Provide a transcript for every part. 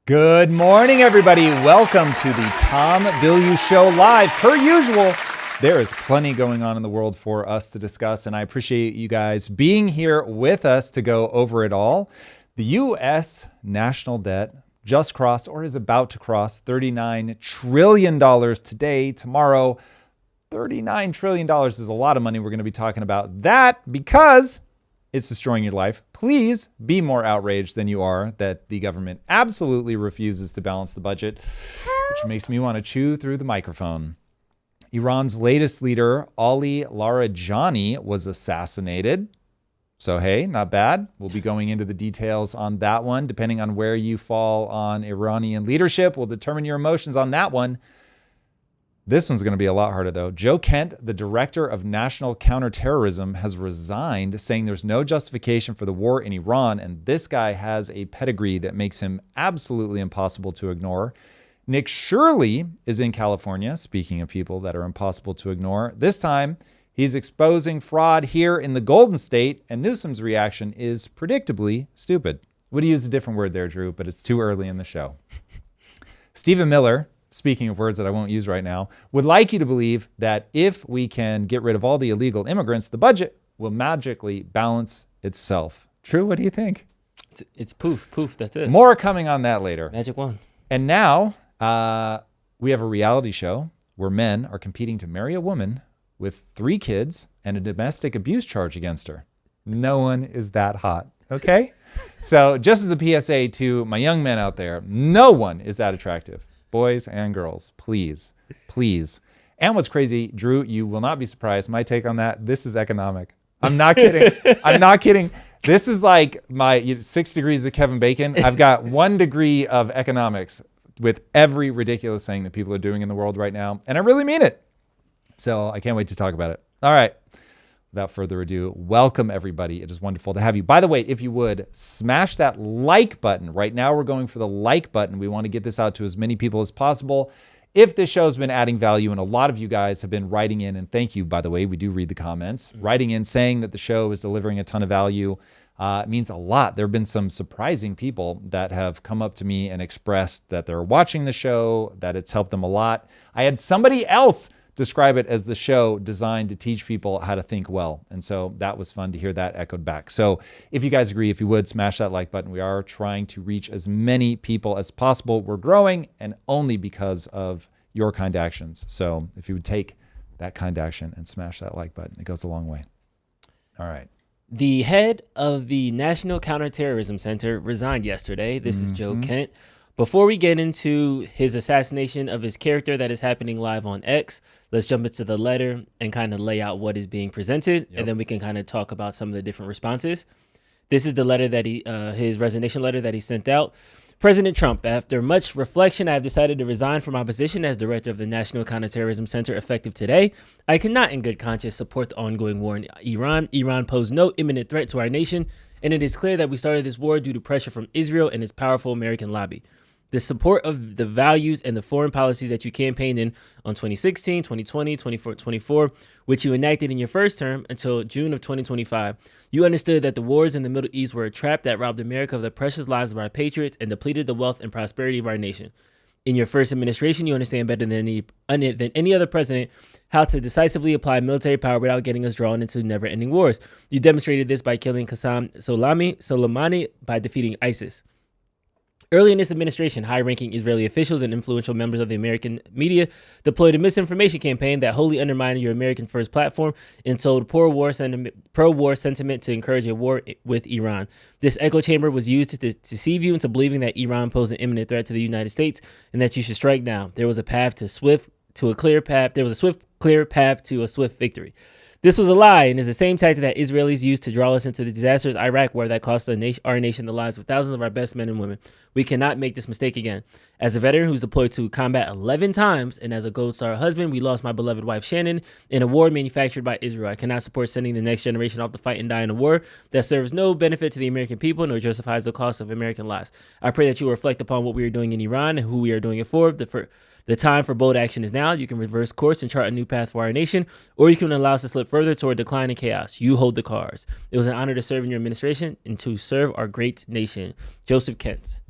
Good morning, everybody. Welcome to the Tom Bilyeu Show live. Per usual, there is plenty going on in the world for us to discuss, and I appreciate you guys being here with us to go over it all. The U.S. national debt just crossed or is about to cross $39 trillion today. Tomorrow, $39 trillion is a lot of money. We're going to be talking about that because it's destroying your life. Please be more outraged than you are that the government absolutely refuses to balance the budget, which makes me want to chew through the microphone. Iran's latest leader, Ali Larijani, was assassinated. So, hey, not bad. We'll be going into the details on that one. Depending on where you fall on Iranian leadership, will determine your emotions on that one. This one's going to be a lot harder, though. Joe Kent, the director of National Counterterrorism, has resigned, saying there's no justification for the war in Iran, and this guy has a pedigree that makes him absolutely impossible to ignore. Nick Shurley is in California, speaking of people that are impossible to ignore. This time, he's exposing fraud here in the Golden State, and Newsom's reaction is predictably stupid. Would have used a different word there, Drew, but it's too early in the show. Stephen Miller, speaking of words that I won't use right now, would like you to believe that if we can get rid of all the illegal immigrants, the budget will magically balance itself. True? What do you think? It's poof, that's it. More coming on that later. Magic wand. And now we have a reality show where men are competing to marry a woman with 3 kids and a domestic abuse charge against her. No one is that hot, okay? So just as a PSA to my young men out there, no one is that attractive. Boys and girls, please, please. And what's crazy, Drew, you will not be surprised. My take on that, this is economic. I'm not kidding. I'm not kidding. This is like my 6 degrees of Kevin Bacon. I've got 1 degree of economics with every ridiculous thing that people are doing in the world right now. And I really mean it. So I can't wait to talk about it. All right. Without further ado, welcome everybody. It is wonderful to have you. By the way, if you would, smash that like button. Right now, we're going for the like button. We want to get this out to as many people as possible. If this show has been adding value, and a lot of you guys have been writing in, and thank you, by the way, we do read the comments, writing in saying that the show is delivering a ton of value. It means a lot. There have been some surprising people that have come up to me and expressed that they're watching the show, that it's helped them a lot. I had somebody else describe it as the show designed to teach people how to think well. And so that was fun to hear that echoed back. So if you guys agree, if you would, smash that like button. We are trying to reach as many people as possible. We're growing, and only because of your kind actions. So if you would take that kind action and smash that like button, it goes a long way. All right. The head of the National Counterterrorism Center resigned yesterday. This is Joe Kent. Before we get into his assassination of his character that is happening live on X, let's jump into the letter and kind of lay out what is being presented, and then we can kind of talk about some of the different responses. This is the letter that his resignation letter that he sent out. President Trump, after much reflection, I have decided to resign from my position as director of the National Counterterrorism Center effective today. I cannot in good conscience support the ongoing war in Iran. Iran posed no imminent threat to our nation, and it is clear that we started this war due to pressure from Israel and its powerful American lobby. The support of the values and the foreign policies that you campaigned in on 2016, 2020, 24, which you enacted in your first term until June of 2025. You understood that the wars in the Middle East were a trap that robbed America of the precious lives of our patriots and depleted the wealth and prosperity of our nation. In your first administration, you understand better than any other president how to decisively apply military power without getting us drawn into never-ending wars. You demonstrated this by killing Qasem Soleimani by defeating ISIS. Early in this administration, high-ranking Israeli officials and influential members of the American media deployed a misinformation campaign that wholly undermined your American First platform and sold pro-war sentiment to encourage a war with Iran. This echo chamber was used to deceive you into believing that Iran posed an imminent threat to the United States and that you should strike now. There was a clear path to a swift victory. This was a lie and is the same tactic that Israelis used to draw us into the disastrous Iraq war that cost our nation the lives of thousands of our best men and women. We cannot make this mistake again. As a veteran who's deployed to combat 11 times and as a Gold Star husband, we lost my beloved wife Shannon in a war manufactured by Israel. I cannot support sending the next generation off to fight and die in a war that serves no benefit to the American people nor justifies the cost of American lives. I pray that you will reflect upon what we are doing in Iran and who we are doing it for. The time for bold action is now. You can reverse course and chart a new path for our nation, or you can allow us to slip further toward decline and chaos. You hold the cards. It was an honor to serve in your administration and to serve our great nation. Joseph Kent.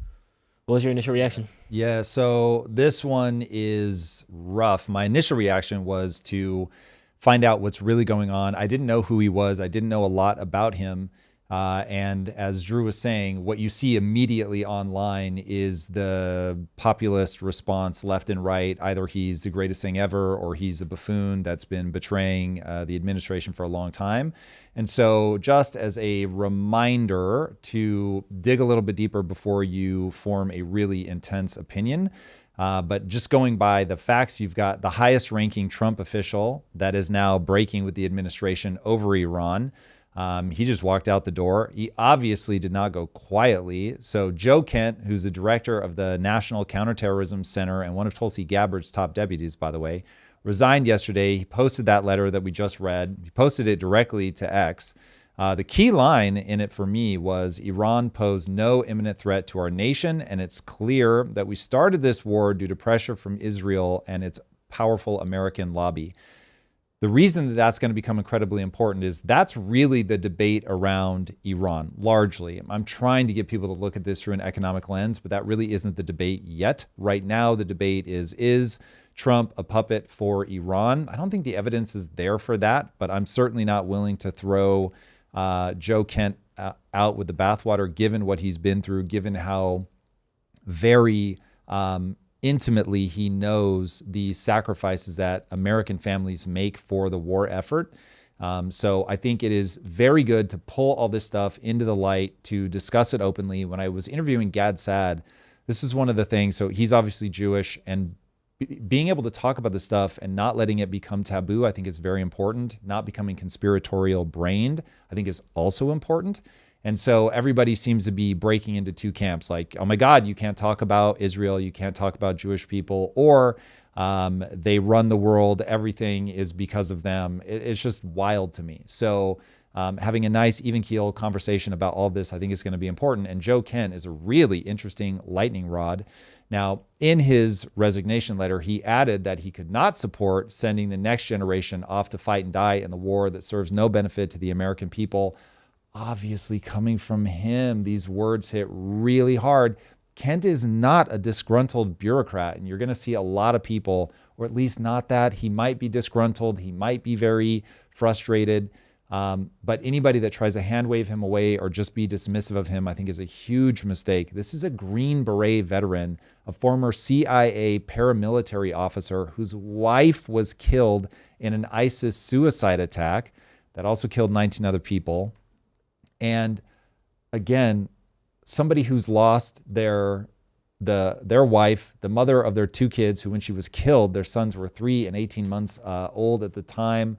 What was your initial reaction? Yeah, so this one is rough. My initial reaction was to find out what's really going on. I didn't know who he was. I didn't know a lot about him. And as Drew was saying, what you see immediately online is the populist response left and right. Either he's the greatest thing ever or he's a buffoon that's been betraying the administration for a long time. And so just as a reminder to dig a little bit deeper before you form a really intense opinion, but just going by the facts, you've got the highest ranking Trump official that is now breaking with the administration over Iran. He just walked out the door. He obviously did not go quietly. So Joe Kent, who's the director of the National Counterterrorism Center and one of Tulsi Gabbard's top deputies, by the way, resigned yesterday. He posted that letter that we just read. He posted it directly to X. The key line in it for me was Iran posed no imminent threat to our nation, and it's clear that we started this war due to pressure from Israel and its powerful American lobby. The reason that that's going to become incredibly important is that's really the debate around Iran, largely. I'm trying to get people to look at this through an economic lens, but that really isn't the debate yet. Right now, the debate is Trump a puppet for Iran? I don't think the evidence is there for that, but I'm certainly not willing to throw Joe Kent out with the bathwater, given what he's been through, given how very intimately he knows the sacrifices that American families make for the war effort. So I think it is very good to pull all this stuff into the light, to discuss it openly. When I was interviewing Gad Saad, this is one of the things. So he's obviously Jewish, and being able to talk about this stuff and not letting it become taboo, I think is very important. Not becoming conspiratorial brained, I think is also important. And so everybody seems to be breaking into two camps, like, oh my God, you can't talk about Israel, you can't talk about Jewish people, or they run the world, everything is because of them. It's just wild to me. So having a nice, even keel conversation about all this, I think is going to be important. And Joe Kent is a really interesting lightning rod. Now, in his resignation letter, he added that he could not support sending the next generation off to fight and die in the war that serves no benefit to the American people. Obviously, coming from him, these words hit really hard. Kent is not a disgruntled bureaucrat, and you're going to see a lot of people, or at least not that. He might be disgruntled. He might be very frustrated. But anybody that tries to hand wave him away or just be dismissive of him, I think is a huge mistake. This is a Green Beret veteran, a former CIA paramilitary officer whose wife was killed in an ISIS suicide attack that also killed 19 other people. And again, somebody who's lost their wife, the mother of their two kids, who when she was killed, their sons were 3 and 18 months old at the time.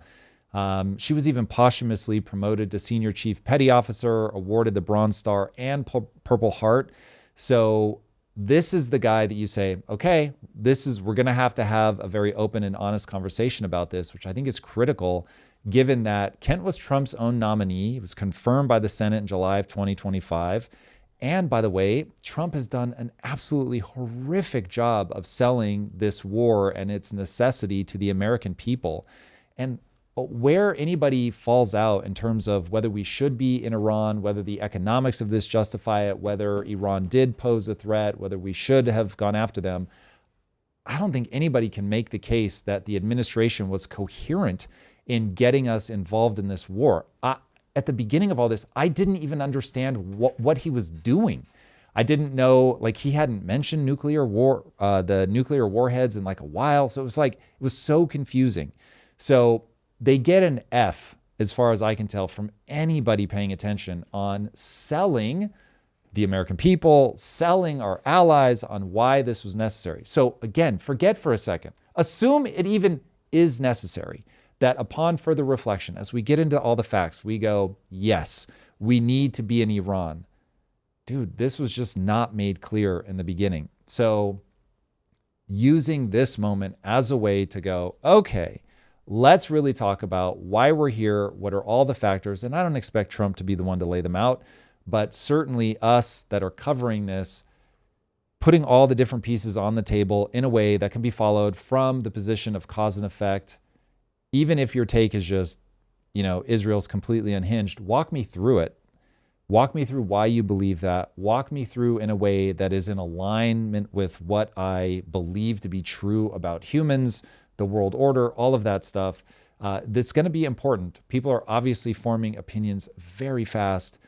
She was even posthumously promoted to senior chief petty officer, awarded the Bronze Star and Purple Heart. So this is the guy that you say, okay, we're going to have a very open and honest conversation about this, which I think is critical, given that Kent was Trump's own nominee. He was confirmed by the Senate in July of 2025. And by the way, Trump has done an absolutely horrific job of selling this war and its necessity to the American people. And where anybody falls out in terms of whether we should be in Iran, whether the economics of this justify it, whether Iran did pose a threat, whether we should have gone after them, I don't think anybody can make the case that the administration was coherent in getting us involved in this war. At the beginning of all this, I didn't even understand what he was doing. I didn't know, like, he hadn't mentioned nuclear war, the nuclear warheads in like a while. So it was so confusing. So they get an F, as far as I can tell, from anybody paying attention on selling the American people, selling our allies on why this was necessary. So again, forget for a second. Assume it even is necessary, that upon further reflection, as we get into all the facts, we go, yes, we need to be in Iran. Dude, this was just not made clear in the beginning. So using this moment as a way to go, okay, let's really talk about why we're here, what are all the factors, and I don't expect Trump to be the one to lay them out, but certainly us that are covering this, putting all the different pieces on the table in a way that can be followed from the position of cause and effect. Even if your take is just, Israel's completely unhinged, walk me through it. Walk me through why you believe that. Walk me through in a way that is in alignment with what I believe to be true about humans, the world order, all of that stuff. That's going to be important. People are obviously forming opinions very fast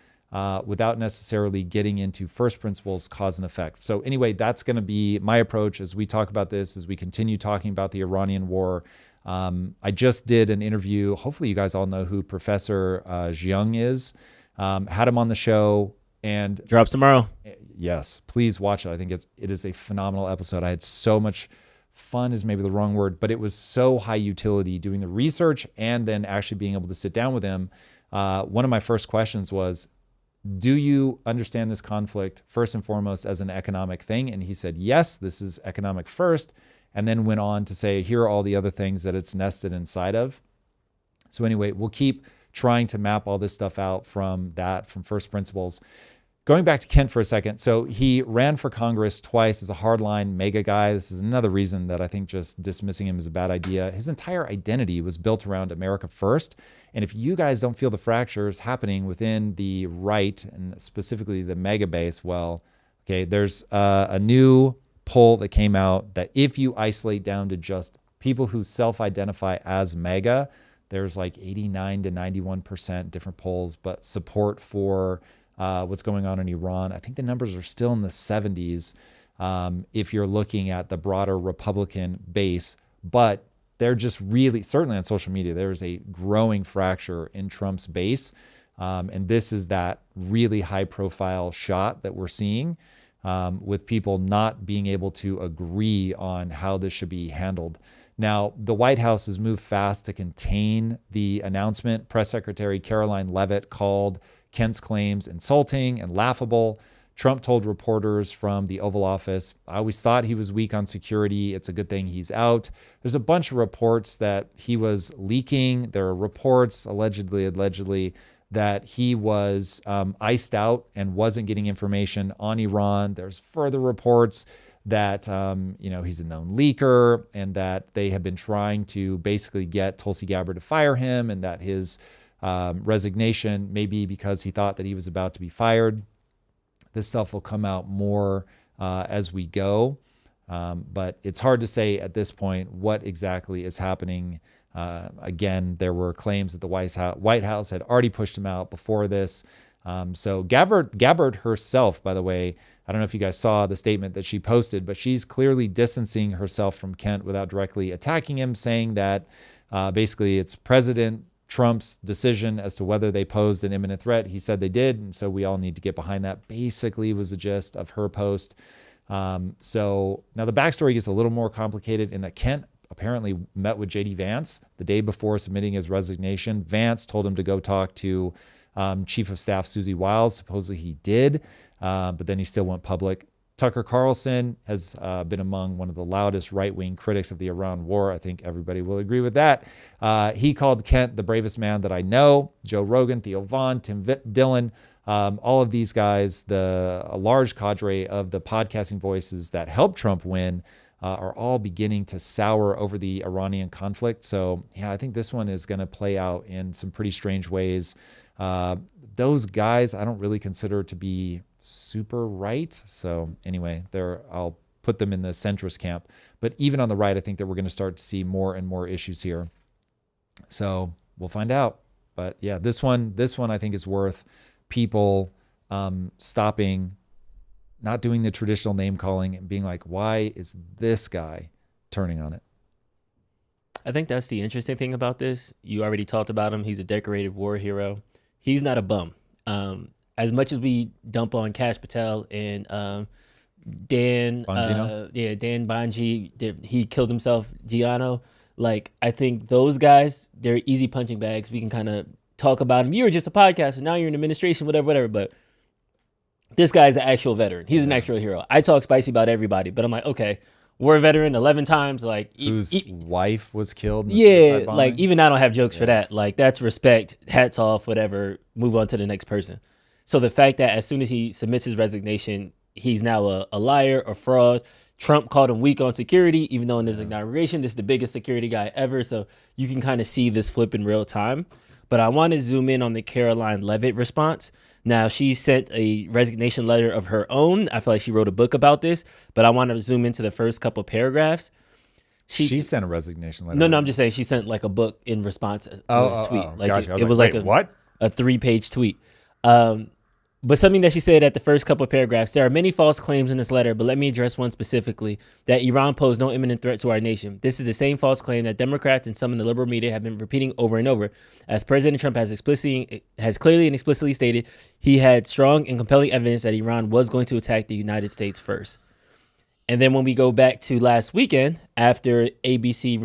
without necessarily getting into first principles, cause and effect. So anyway, that's going to be my approach as we talk about this, as we continue talking about the Iranian war. I just did an interview. Hopefully you guys all know who Professor Jiang is. Had him on the show, and drops tomorrow. Yes, please watch it. I think it is a phenomenal episode. I had so much fun is maybe the wrong word, but it was so high utility doing the research and then actually being able to sit down with him. One of my first questions was, do you understand this conflict first and foremost as an economic thing? And he said, yes, this is economic first, and then went on to say, here are all the other things that it's nested inside of. So anyway, we'll keep trying to map all this stuff out from first principles. Going back to Kent for a second. So he ran for Congress twice as a hardline mega guy. This is another reason that I think just dismissing him is a bad idea. His entire identity was built around America first. And if you guys don't feel the fractures happening within the right, and specifically the mega base, well, okay, there's a new poll that came out that if you isolate down to just people who self-identify as mega, there's like 89 to 91% different polls, but support for what's going on in Iran. I think the numbers are still in the 70s if you're looking at the broader Republican base, but they're just really, certainly on social media, there's a growing fracture in Trump's base. And this is that really high profile shot that we're seeing with people not being able to agree on how this should be handled. Now, the White House has moved fast to contain the announcement. Press Secretary Caroline Leavitt called Kent's claims insulting and laughable. Trump told reporters from the Oval Office, I always thought he was weak on security. It's a good thing he's out. There's a bunch of reports that he was leaking. There are reports, allegedly, that he was iced out and wasn't getting information on Iran. There's further reports that he's a known leaker and that they have been trying to basically get Tulsi Gabbard to fire him, and that his resignation may be because he thought that he was about to be fired. This stuff will come out more as we go, but it's hard to say at this point what exactly is happening. Again, there were claims that the White House had already pushed him out before this. So Gabbard herself, by the way, I don't know if you guys saw the statement that she posted, but she's clearly distancing herself from Kent without directly attacking him, saying that basically it's President Trump's decision as to whether they posed an imminent threat. He said they did, and so we all need to get behind that, basically was the gist of her post. So now the backstory gets a little more complicated in that Kent apparently met with J.D. Vance the day before submitting his resignation. Vance told him to go talk to Chief of Staff Susie Wiles. Supposedly he did, but then he still went public. Tucker Carlson has been among one of the loudest right-wing critics of the Iran war. I think everybody will agree with that. He called Kent the bravest man that I know. Joe Rogan, Theo Vaughn, Tim Dillon, all of these guys, a large cadre of the podcasting voices that helped Trump win, are all beginning to sour over the Iranian conflict. So yeah, I think this one is going to play out in some pretty strange ways. Those guys I don't really consider to be super right. So anyway, I'll put them in the centrist camp. But even on the right, I think that we're going to start to see more and more issues here. So we'll find out. But yeah, this one I think is worth people stopping, not doing the traditional name calling and being like, why is this guy turning on it? I think that's the interesting thing about this. You already talked about him. He's a decorated war hero. He's not a bum. As much as we dump on Kash Patel and Dan Bongino, he killed himself, Giano. Like, I think those guys, they're easy punching bags. We can kind of talk about him. You were just a podcaster. Now you're in administration, whatever. But this guy's an actual veteran. He's an actual hero. I talk spicy about everybody, but I'm like, okay, war veteran 11 times. Like, whose wife was killed. Like, even I don't have jokes for that. Like, that's respect. Hats off, whatever. Move on to the next person. So the fact that as soon as he submits his resignation, he's now a liar, a fraud. Trump called him weak on security, even though in his inauguration, this is the biggest security guy ever. So you can kind of see this flip in real time. But I want to zoom in on the Caroline Leavitt response. Now, she sent a resignation letter of her own. I feel like she wrote a book about this, but I want to zoom into the first couple paragraphs. She sent a resignation letter. No, I'm just saying she sent like a book in response to his tweet. Like gotcha. it was like what? A 3-page tweet. But something that she said at the first couple of paragraphs, there are many false claims in this letter, but let me address one specifically, that Iran posed no imminent threat to our nation. This is the same false claim that Democrats and some in the liberal media have been repeating over and over. As President Trump has clearly and explicitly stated, he had strong and compelling evidence that Iran was going to attack the United States first. And then when we go back to last weekend, after ABC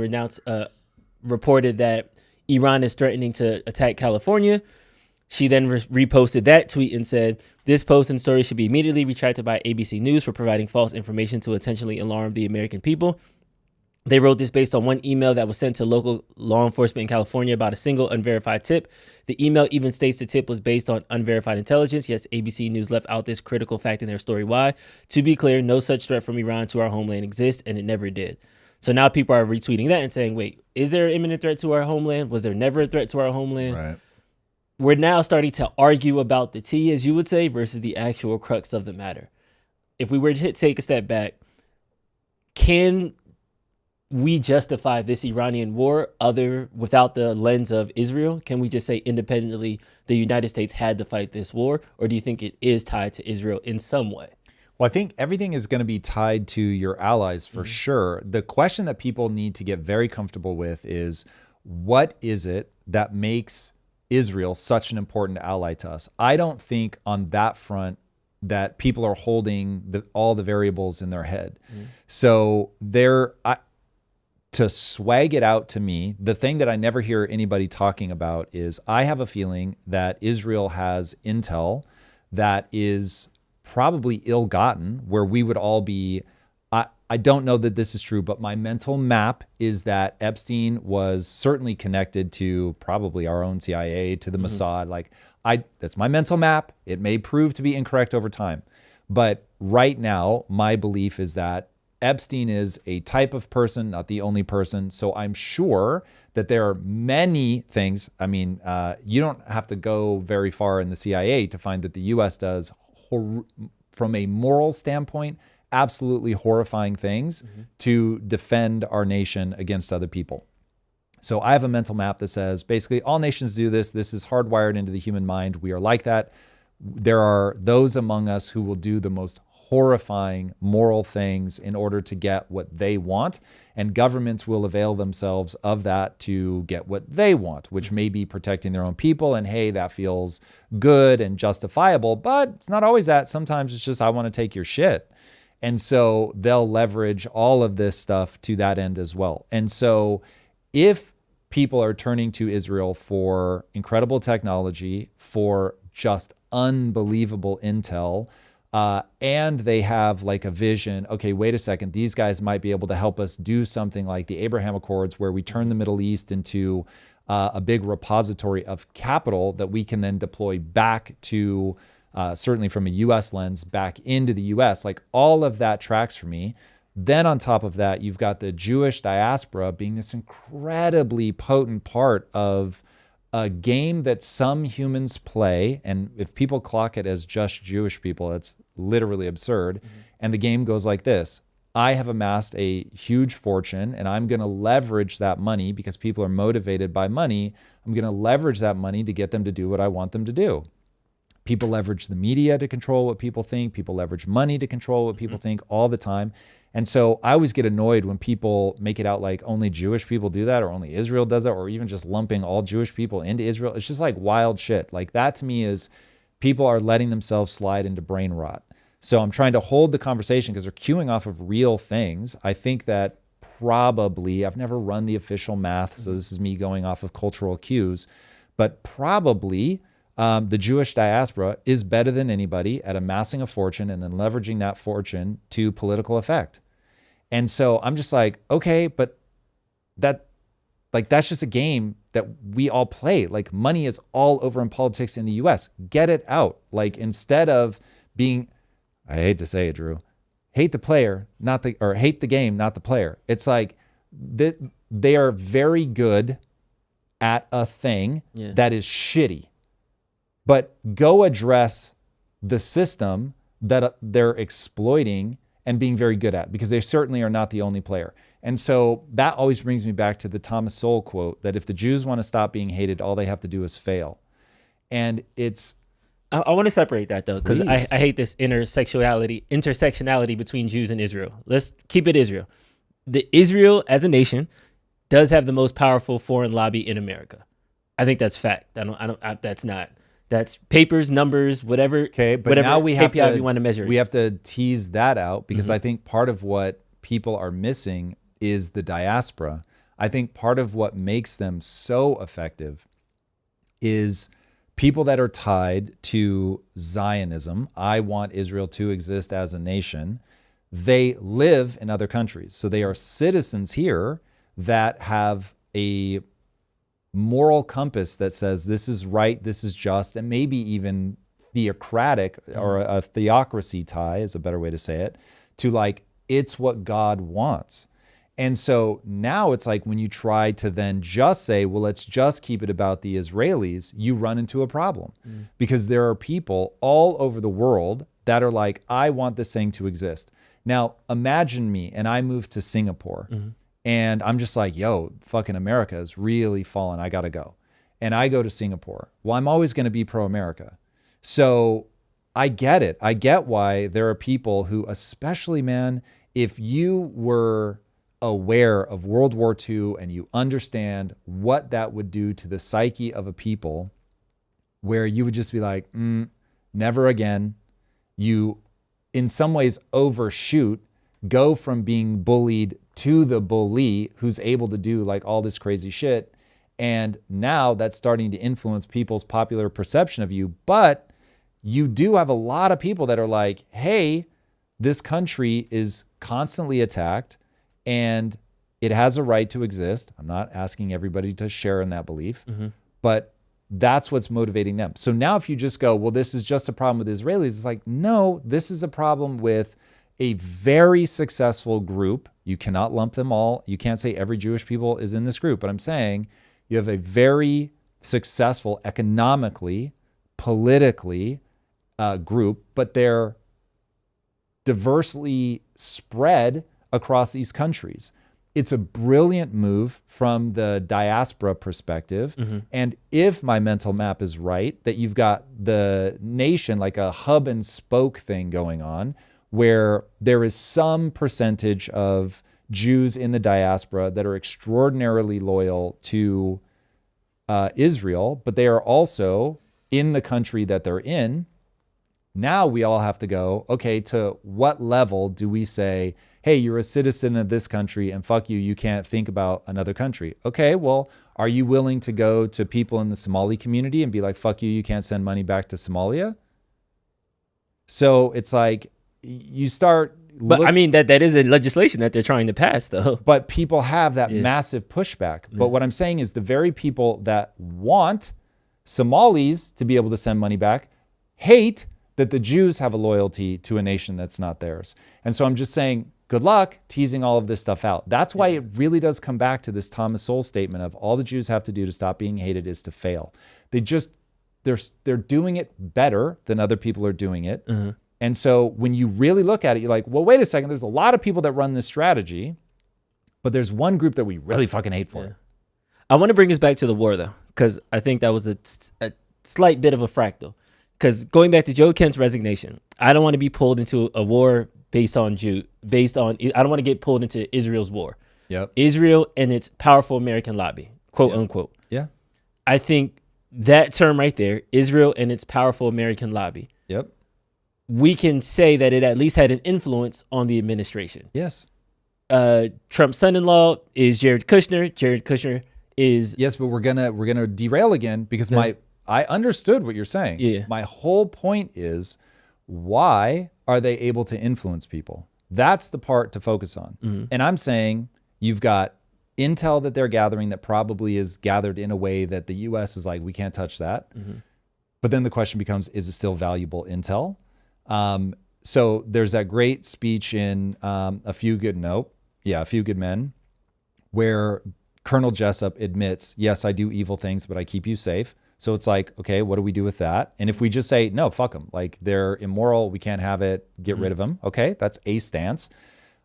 reported that Iran is threatening to attack California, she then reposted that tweet and said, this post and story should be immediately retracted by ABC News for providing false information to intentionally alarm the American people. They wrote this based on one email that was sent to local law enforcement in California about a single unverified tip. The email even states the tip was based on unverified intelligence. Yes, ABC News left out this critical fact in their story. Why? To be clear, no such threat from Iran to our homeland exists, and it never did. So now people are retweeting that and saying, wait, is there an imminent threat to our homeland? Was there never a threat to our homeland? Right. We're now starting to argue about the tea, as you would say, versus the actual crux of the matter. If we were to take a step back, can we justify this Iranian war without the lens of Israel? Can we just say independently the United States had to fight this war? Or do you think it is tied to Israel in some way? Well, I think everything is going to be tied to your allies for sure. The question that people need to get very comfortable with is, what is it that makes Israel such an important ally to us? I don't think on that front that people are holding all the variables in their head. So to swag it out to me, the thing that I never hear anybody talking about is, I have a feeling that Israel has intel that is probably ill-gotten, where we would all be, I don't know that this is true, but my mental map is that Epstein was certainly connected to probably our own CIA, to the Mossad. That's my mental map. It may prove to be incorrect over time. But right now, my belief is that Epstein is a type of person, not the only person. So I'm sure that there are many things. I mean, you don't have to go very far in the CIA to find that the U.S. does, from a moral standpoint, absolutely horrifying things to defend our nation against other people. So I have a mental map that says basically all nations do this. This is hardwired into the human mind. We are like that. There are those among us who will do the most horrifying moral things in order to get what they want, and governments will avail themselves of that to get what they want, which may be protecting their own people. And hey, that feels good and justifiable, but it's not always that. Sometimes it's just, I want to take your shit. And so they'll leverage all of this stuff to that end as well. And so if people are turning to Israel for incredible technology, for just unbelievable intel, and they have like a vision, okay, wait a second, these guys might be able to help us do something like the Abraham Accords, where we turn the Middle East into a big repository of capital that we can then deploy back to, certainly from a U.S. lens, back into the U.S. Like, all of that tracks for me. Then on top of that, you've got the Jewish diaspora being this incredibly potent part of a game that some humans play. And if people clock it as just Jewish people, it's literally absurd. And the game goes like this: I have amassed a huge fortune, and I'm going to leverage that money because people are motivated by money. I'm going to leverage that money to get them to do what I want them to do. People leverage the media to control what people think. People leverage money to control what people think all the time. And so I always get annoyed when people make it out like only Jewish people do that, or only Israel does that, or even just lumping all Jewish people into Israel. It's just like wild shit. Like, that to me is, people are letting themselves slide into brain rot. So I'm trying to hold the conversation because they're queuing off of real things. I think that probably, I've never run the official math, so this is me going off of cultural cues, but probably the Jewish diaspora is better than anybody at amassing a fortune and then leveraging that fortune to political effect. And so I'm just like, okay, but that's just a game that we all play. Like, money is all over in politics in the US. Get it out. Like, instead of being, I hate to say it, Drew, hate the player, or hate the game, not the player. It's like they are very good at a thing that is shitty. but go address the system that they're exploiting and being very good at, because they certainly are not the only player. And so that always brings me back to the Thomas Sowell quote that if the Jews want to stop being hated, all they have to do is fail. And it's... I want to separate that though, because I hate this intersectionality between Jews and Israel. Let's keep it Israel. The Israel as a nation does have the most powerful foreign lobby in America. I think that's fact. That's papers, numbers, whatever. Okay, but whatever now we have KPI to, we want to measure. We have to tease that out, because I think part of what people are missing is the diaspora. I think part of what makes them so effective is people that are tied to Zionism. I want Israel to exist as a nation. They live in other countries. So they are citizens here that have a moral compass that says this is right, this is just, and maybe even theocratic, or a theocracy tie is a better way to say it, to like, it's what God wants. And so now it's like when you try to then just say, well, let's just keep it about the Israelis, you run into a problem, because there are people all over the world that are like, I want this thing to exist. Now, imagine me and I move to Singapore and I'm just like, yo, fucking America is really fallen. I got to go. And I go to Singapore. Well, I'm always going to be pro-America. So I get it. I get why there are people who, especially, man, if you were aware of World War II and you understand what that would do to the psyche of a people, where you would just be like, never again. You, in some ways, overshoot, go from being bullied to the bully who's able to do like all this crazy shit. And now that's starting to influence people's popular perception of you. But you do have a lot of people that are like, hey, this country is constantly attacked and it has a right to exist. I'm not asking everybody to share in that belief, but that's what's motivating them. So now if you just go, well, this is just a problem with Israelis, it's like, no, this is a problem with a very successful group. You cannot lump them all. You can't say every Jewish people is in this group, but I'm saying you have a very successful economically, politically group, but they're diversely spread across these countries. It's a brilliant move from the diaspora perspective. And if my mental map is right, that you've got the nation like a hub and spoke thing going on, where there is some percentage of Jews in the diaspora that are extraordinarily loyal to Israel, but they are also in the country that they're in. Now we all have to go, okay, to what level do we say, hey, you're a citizen of this country and fuck you, you can't think about another country. Okay, well, are you willing to go to people in the Somali community and be like, fuck you, you can't send money back to Somalia? So it's like, you start... But I mean, that is a legislation that they're trying to pass, though. But people have that massive pushback. But what I'm saying is the very people that want Somalis to be able to send money back hate that the Jews have a loyalty to a nation that's not theirs. And so I'm just saying, good luck teasing all of this stuff out. That's why it really does come back to this Thomas Sowell statement of all the Jews have to do to stop being hated is to fail. They're doing it better than other people are doing it. And so when you really look at it, you're like, well, wait a second. There's a lot of people that run this strategy, but there's one group that we really fucking hate for it. I want to bring us back to the war, though, because I think that was a slight bit of a fractal. Because going back to Joe Kent's resignation, I don't want to be pulled into a war I don't want to get pulled into Israel's war. Israel and its powerful American lobby, quote unquote. I think that term right there, Israel and its powerful American lobby. We can say that it at least had an influence on the administration. Trump's son-in-law is Jared Kushner. Jared Kushner is... Yes, but we're gonna derail again because I understood what you're saying. My whole point is, why are they able to influence people? That's the part to focus on. And I'm saying you've got intel that they're gathering that probably is gathered in a way that the U.S. is like, we can't touch that. But then the question becomes, is it still valuable intel? So there's that great speech in A Few Good Men, where Colonel Jessup admits, yes, I do evil things, but I keep you safe. So it's like, okay, what do we do with that? And if we just say, no, fuck them, like they're immoral, we can't have it, get rid of them. Okay, that's a stance.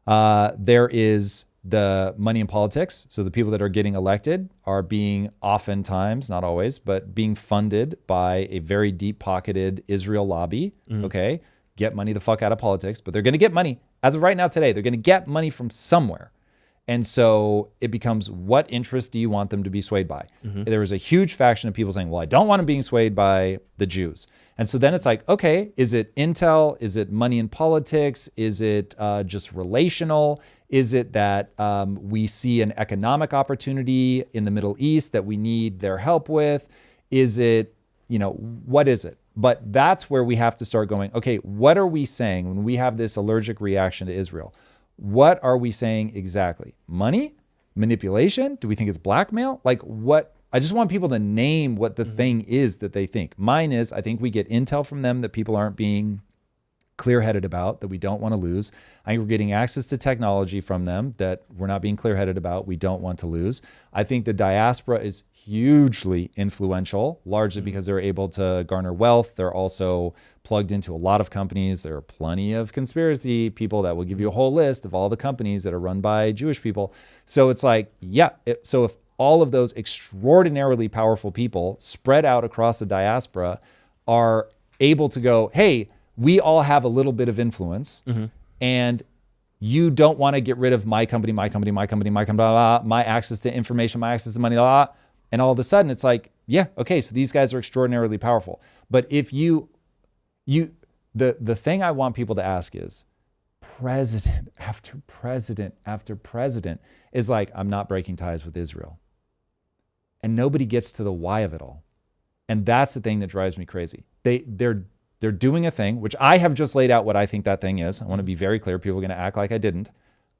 There is the money in politics. So the people that are getting elected are being oftentimes, not always, but being funded by a very deep pocketed Israel lobby. Okay, get money the fuck out of politics, but they're going to get money. As of right now today, they're going to get money from somewhere. And so it becomes, what interest do you want them to be swayed by? There was a huge faction of people saying, well, I don't want them being swayed by the Jews. And so then it's like, okay, is it intel? Is it money in politics? Is it just relational? Is it that we see an economic opportunity in the Middle East that we need their help with? Is it, what is it? But that's where we have to start going, okay, what are we saying when we have this allergic reaction to Israel? What are we saying exactly? Money? Manipulation? Do we think it's blackmail? Like what? I just want people to name what the thing is that they think. Mine is, I think we get intel from them that people aren't being clear-headed about, that we don't want to lose. I think we're getting access to technology from them that we're not being clear-headed about, we don't want to lose. I think the diaspora is hugely influential, largely because they're able to garner wealth. They're also plugged into a lot of companies. There are plenty of conspiracy people that will give you a whole list of all the companies that are run by Jewish people. So it's like, so if all of those extraordinarily powerful people spread out across the diaspora are able to go, hey, we all have a little bit of influence, and you don't want to get rid of my company, my access to information, my access to money, and all of a sudden it's like, yeah, okay, so these guys are extraordinarily powerful. But if the thing I want people to ask is, president after president after president is like, I'm not breaking ties with Israel. And nobody gets to the why of it all. And that's the thing that drives me crazy. They're doing a thing, which I have just laid out what I think that thing is. I want to be very clear. People are going to act like I didn't.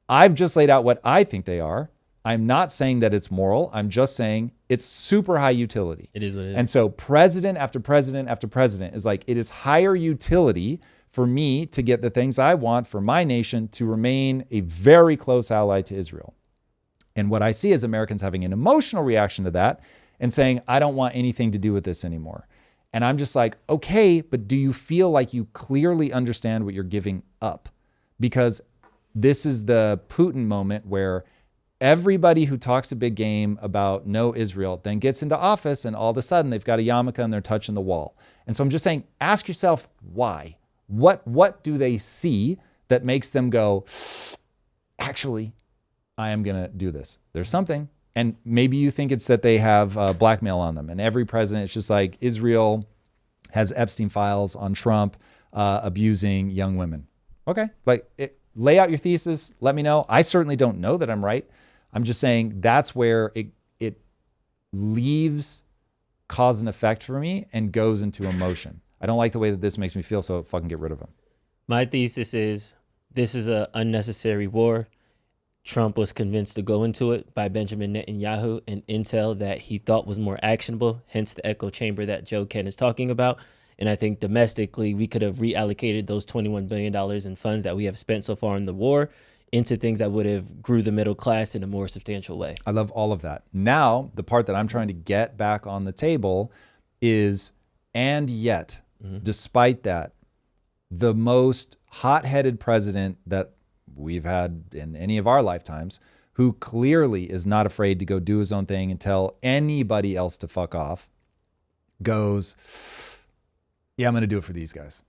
I've just laid out what I think they are. I'm not saying that it's moral. I'm just saying it's super high utility. It is what it is. And so president after president after president is like, it is higher utility for me to get the things I want for my nation to remain a very close ally to Israel. And what I see is Americans having an emotional reaction to that and saying, I don't want anything to do with this anymore. And I'm just like, okay, but do you feel like you clearly understand what you're giving up? Because this is the Putin moment where everybody who talks a big game about no Israel then gets into office and all of a sudden they've got a yarmulke and they're touching the wall. And so I'm just saying, ask yourself why? What do they see that makes them go, actually, I am going to do this? There's something. And maybe you think it's that they have blackmail on them. And every president, it's just like Israel has Epstein files on Trump abusing young women. Okay, lay out your thesis. Let me know. I certainly don't know that I'm right. I'm just saying that's where it leaves cause and effect for me and goes into emotion. I don't like the way that this makes me feel, so fucking get rid of him. My thesis is this is an unnecessary war. Trump was convinced to go into it by Benjamin Netanyahu and intel that he thought was more actionable, hence the echo chamber that Joe Kent is talking about. And I think domestically, we could have reallocated those $21 billion in funds that we have spent so far in the war into things that would have grew the middle class in a more substantial way. I love all of that. Now, the part that I'm trying to get back on the table is, and yet, despite that, the most hot-headed president that we've had in any of our lifetimes, who clearly is not afraid to go do his own thing and tell anybody else to fuck off, goes, yeah, I'm going to do it for these guys.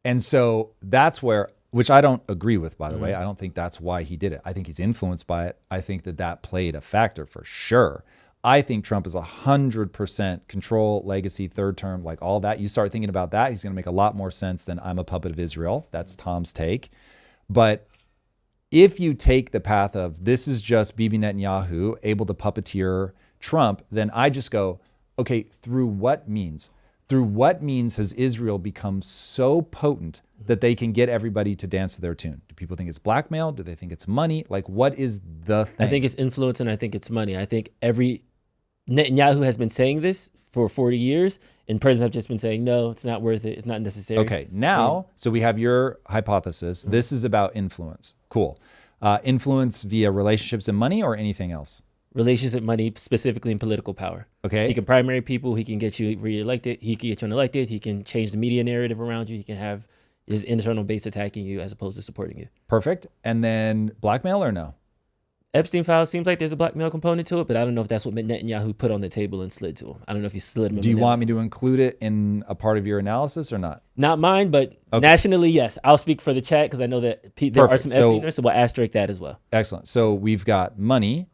And so that's where, which I don't agree with, by the way. I don't think that's why he did it. I think he's influenced by it. I think that played a factor for sure. I think Trump is 100% control, legacy, third term, like all that. You start thinking about that, he's going to make a lot more sense than I'm a puppet of Israel. That's Tom's take. But if you take the path of this is just Bibi Netanyahu able to puppeteer Trump, then I just go, okay, through what means? Through what means has Israel become so potent that they can get everybody to dance to their tune? Do people think it's blackmail? Do they think it's money? Like, what is the thing? I think it's influence and I think it's money. I think Netanyahu has been saying this for 40 years, and presidents have just been saying, no, it's not worth it. It's not necessary. Okay, now, so we have your hypothesis. This is about influence. Cool. Influence via relationships and money or anything else? relationship money, specifically in political power. Okay. He can primary people. He can get you reelected. He can get you unelected. He can change the media narrative around you. He can have his internal base attacking you as opposed to supporting you. Perfect. And then blackmail or no? Epstein files seems like there's a blackmail component to it, but I don't know if that's what Netanyahu put on the table and slid to him. I don't know if he slid him. Do you want me to include it in a part of your analysis or not? Not mine, but nationally, yes. I'll speak for the chat because I know that there are some Epsteiners, so we'll asterisk that as well. Excellent. So we've got money,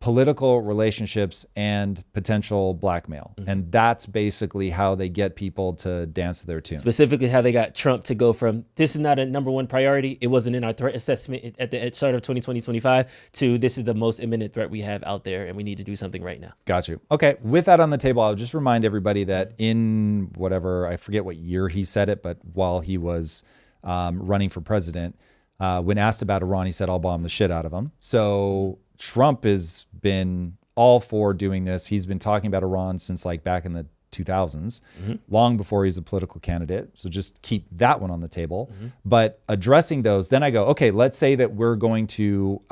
political relationships, and potential blackmail. And that's basically how they get people to dance to their tune. Specifically how they got Trump to go from, this is not a number one priority, it wasn't in our threat assessment at the start of 2020-25, to this is the most imminent threat we have out there and we need to do something right now. Got you. Okay, with that on the table, I'll just remind everybody that in whatever, I forget what year he said it, but while he was running for president, when asked about Iran, he said, I'll bomb the shit out of them. So Trump has been all for doing this. He's been talking about Iran since like back in the 2000s, long before he's a political candidate. So just keep that one on the table. But addressing those, then I go, okay, let's say that we're going to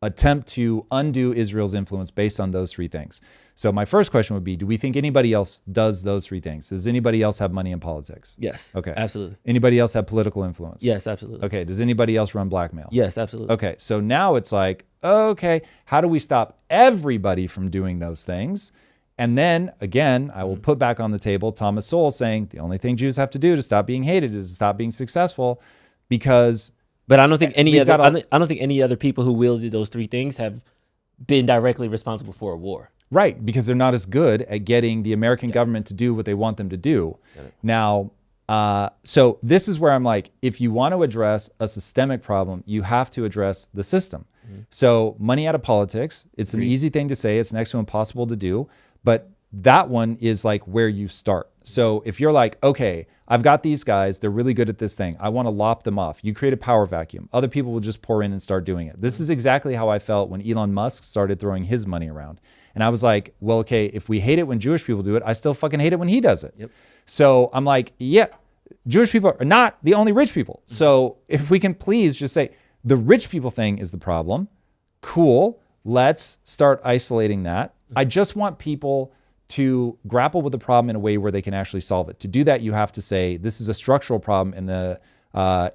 attempt to undo Israel's influence based on those three things. So my first question would be, do we think anybody else does those three things? Does anybody else have money in politics? Yes. Okay. Absolutely. Anybody else have political influence? Yes, absolutely. Okay. Does anybody else run blackmail? Yes, absolutely. Okay. So now it's like, okay, how do we stop everybody from doing those things? And then again, I will put back on the table Thomas Sowell saying the only thing Jews have to do to stop being hated is to stop being successful, because but I don't think any other I don't think any other people who wielded those three things have been directly responsible for a war. Right, because they're not as good at getting the American government to do what they want them to do. Now, so this is where I'm like, if you want to address a systemic problem, you have to address the system. So money out of politics, it's an easy thing to say. It's next to impossible to do. But that one is like where you start. So if you're like, okay, I've got these guys, they're really good at this thing, I want to lop them off. You create a power vacuum. Other people will just pour in and start doing it. This is exactly how I felt when Elon Musk started throwing his money around. And I was like, well, okay, if we hate it when Jewish people do it, I still fucking hate it when he does it. So I'm like, yeah, Jewish people are not the only rich people. So if we can please just say the rich people thing is the problem. Cool. Let's start isolating that. I just want people to grapple with the problem in a way where they can actually solve it. To do that, you have to say this is a structural problem, and the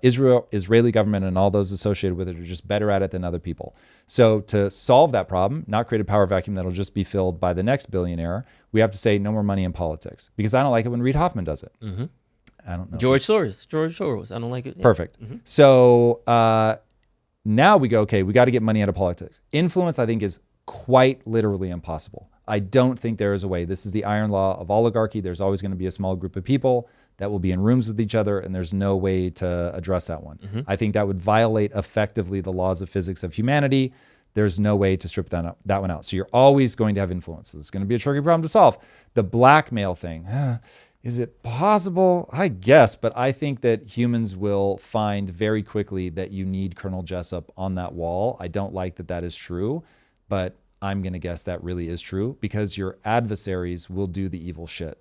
Israeli government and all those associated with it are just better at it than other people. So to solve that problem, not create a power vacuum that'll just be filled by the next billionaire, we have to say no more money in politics, because I don't like it when Reid Hoffman does it. I don't know. George Soros. I don't like it. Yeah. Perfect. So now we go, okay, we got to get money out of politics. Influence, I think, is quite literally impossible. I don't think there is a way. This is the iron law of oligarchy. There's always going to be a small group of people that will be in rooms with each other, and there's no way to address that one. I think that would violate effectively the laws of physics of humanity. There's no way to strip that one out. So you're always going to have influence. It's going to be a tricky problem to solve. The blackmail thing, is it possible? I guess, but I think that humans will find very quickly that you need Colonel Jessup on that wall. I don't like that that is true, but I'm going to guess that really is true, because your adversaries will do the evil shit.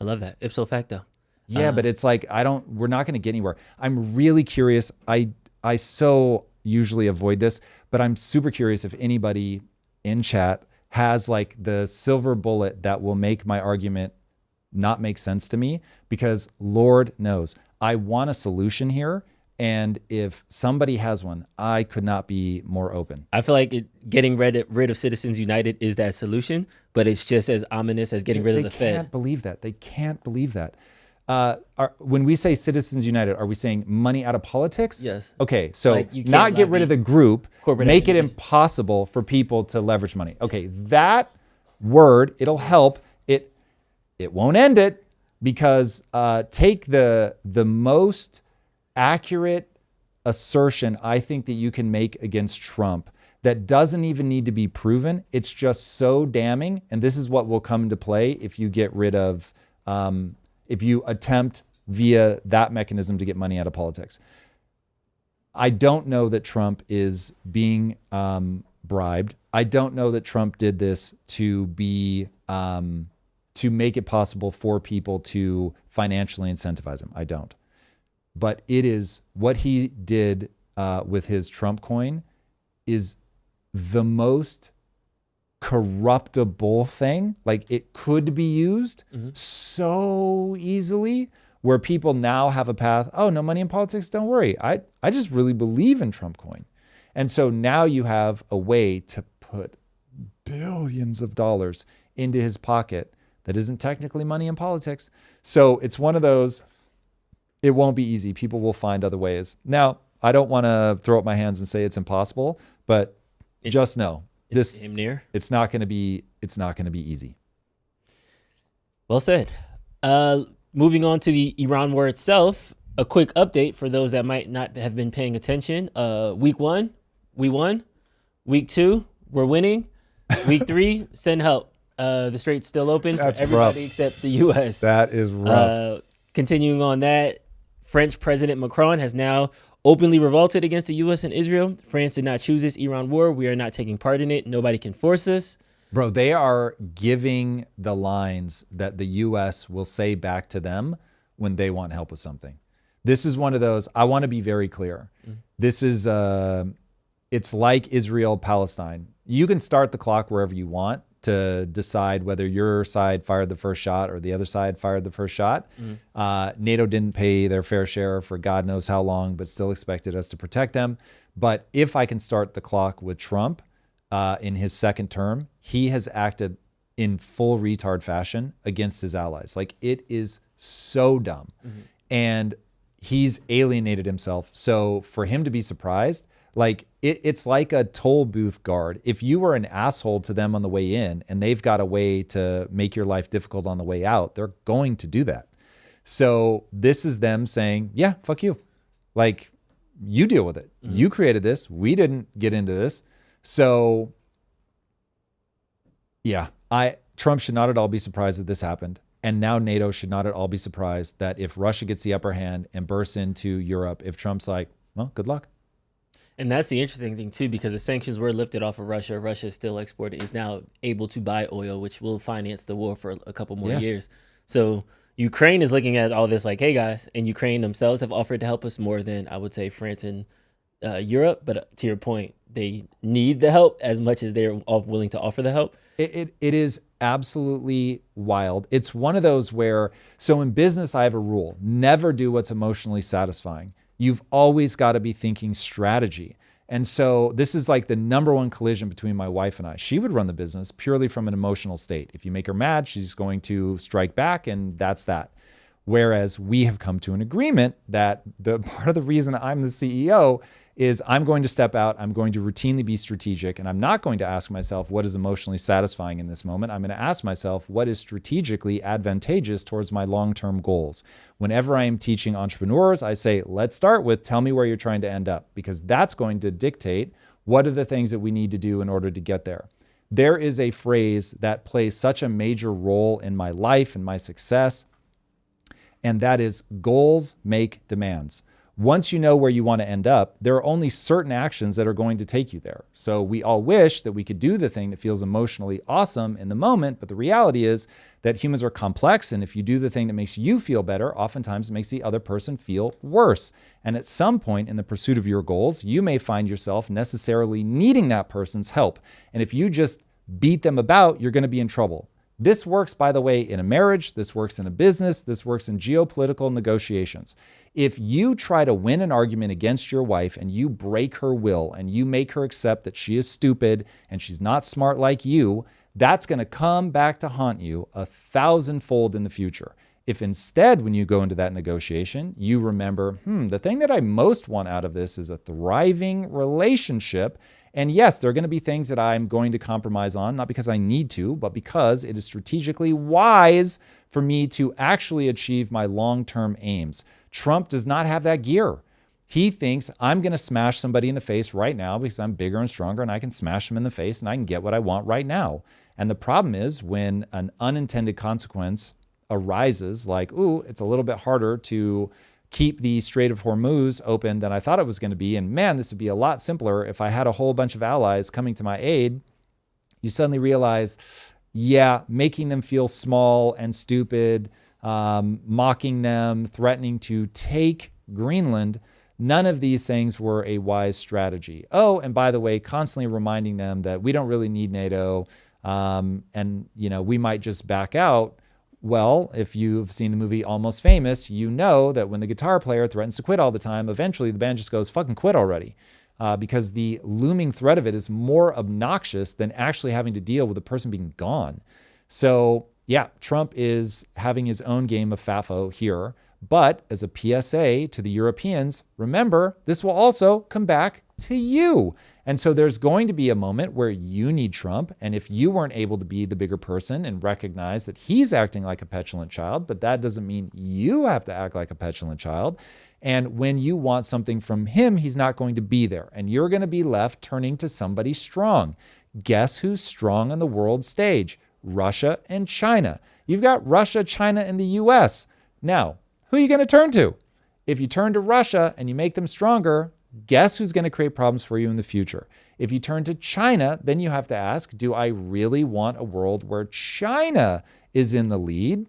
I love that. Ipso facto. Yeah, but it's like, we're not going to get anywhere. I'm really curious. I so usually avoid this, but I'm super curious if anybody in chat has like the silver bullet that will make my argument not make sense to me, because Lord knows I want a solution here. And if somebody has one, I could not be more open. I feel like getting rid of Citizens United is that solution, but it's just as ominous as getting rid of the Fed. They can't believe that. They can't believe that. When we say Citizens United, are we saying money out of politics? Yes. Okay, so like not get rid of the group, make it impossible for people to leverage money. Okay, that word, it'll help. It won't end it, because take the most accurate assertion I think that you can make against Trump that doesn't even need to be proven. It's just so damning. And this is what will come into play if you get rid of, if you attempt via that mechanism to get money out of politics. I don't know that Trump is being bribed. I don't know that Trump did this to be, to make it possible for people to financially incentivize him. I don't. But it is what he did with his Trump coin is the most corruptible thing. Like, it could be used so easily, where people now have a path. Oh, no money in politics. Don't worry. I just really believe in Trump coin. And so now you have a way to put billions of dollars into his pocket that isn't technically money in politics. So it's one of those, it won't be easy. People will find other ways. Now, I don't want to throw up my hands and say it's impossible, but just know this, it's not going to be easy. Well said. Moving on to the Iran war itself, a quick update for those that might not have been paying attention. Week 1, we won. Week 2, we're winning. Week 3, send help. The strait's still open for everybody except the U.S. That is rough. Continuing on that, French President Macron has now openly revolted against the U.S. and Israel. France did not choose this Iran war. We are not taking part in it. Nobody can force us. Bro, they are giving the lines that the U.S. will say back to them when they want help with something. This is one of those, I want to be very clear. This is, it's like Israel-Palestine. You can start the clock wherever you want to decide whether your side fired the first shot or the other side fired the first shot. NATO didn't pay their fair share for God knows how long, but still expected us to protect them. But if I can start the clock with Trump, in his second term, he has acted in full retard fashion against his allies. Like, it is so dumb. And he's alienated himself. So for him to be surprised, like, it's like a toll booth guard. If you were an asshole to them on the way in and they've got a way to make your life difficult on the way out, they're going to do that. So this is them saying, yeah, fuck you. Like, you deal with it. You created this. We didn't get into this. So, yeah, Trump should not at all be surprised that this happened. And now NATO should not at all be surprised that if Russia gets the upper hand and bursts into Europe, if Trump's like, well, good luck. And that's the interesting thing, too, because the sanctions were lifted off of Russia. Russia is still exporting, is now able to buy oil, which will finance the war for a couple more years. So Ukraine is looking at all this like, hey, guys, and Ukraine themselves have offered to help us more than, I would say, France and Europe. But to your point, they need the help as much as they're all willing to offer the help. It is absolutely wild. It's one of those where, so in business, I have a rule: never do what's emotionally satisfying. You've always got to be thinking strategy. And so this is like the number one collision between my wife and I. She would run the business purely from an emotional state. If you make her mad, she's going to strike back, and that's that. Whereas we have come to an agreement that the part of the reason I'm the CEO is I'm going to step out, I'm going to routinely be strategic, and I'm not going to ask myself what is emotionally satisfying in this moment. I'm going to ask myself what is strategically advantageous towards my long-term goals. Whenever I am teaching entrepreneurs, I say, let's start with tell me where you're trying to end up, because that's going to dictate what are the things that we need to do in order to get there. There is a phrase that plays such a major role in my life and my success, and that is goals make demands. Once you know where you want to end up, there are only certain actions that are going to take you there. So we all wish that we could do the thing that feels emotionally awesome in the moment, but the reality is that humans are complex, and if you do the thing that makes you feel better, oftentimes it makes the other person feel worse. And at some point in the pursuit of your goals, you may find yourself necessarily needing that person's help. And if you just beat them about, you're going to be in trouble. This works, by the way, in a marriage. This works in a business. This works in geopolitical negotiations. If you try to win an argument against your wife and you break her will and you make her accept that she is stupid and she's not smart like you, that's going to come back to haunt you 1,000-fold in the future. If instead, when you go into that negotiation, you remember, the thing that I most want out of this is a thriving relationship. And yes, there are going to be things that I'm going to compromise on, not because I need to, but because it is strategically wise for me to actually achieve my long-term aims. Trump does not have that gear. He thinks I'm going to smash somebody in the face right now because I'm bigger and stronger and I can smash them in the face and I can get what I want right now. And the problem is when an unintended consequence arises, like, ooh, it's a little bit harder to keep the Strait of Hormuz open than I thought it was going to be. And man, this would be a lot simpler if I had a whole bunch of allies coming to my aid. You suddenly realize, yeah, making them feel small and stupid, mocking them, threatening to take Greenland, None of these things were a wise strategy. Oh, and by the way, constantly reminding them that we don't really need NATO, and we might just back out. Well, if you've seen the movie Almost Famous, you know that when the guitar player threatens to quit all the time, eventually the band just goes, fucking quit already. Because the looming threat of it is more obnoxious than actually having to deal with the person being gone. So yeah, Trump is having his own game of FAFO here. But as a PSA to the Europeans, remember, this will also come back to you. And so there's going to be a moment where you need Trump. And if you weren't able to be the bigger person and recognize that he's acting like a petulant child, but that doesn't mean you have to act like a petulant child. And when you want something from him, he's not going to be there. And you're going to be left turning to somebody strong. Guess who's strong on the world stage? Russia and China. You've got Russia, China, and the US. Now, who are you going to turn to? If you turn to Russia and you make them stronger, guess who's going to create problems for you in the future? If you turn to China, then you have to ask, do I really want a world where China is in the lead?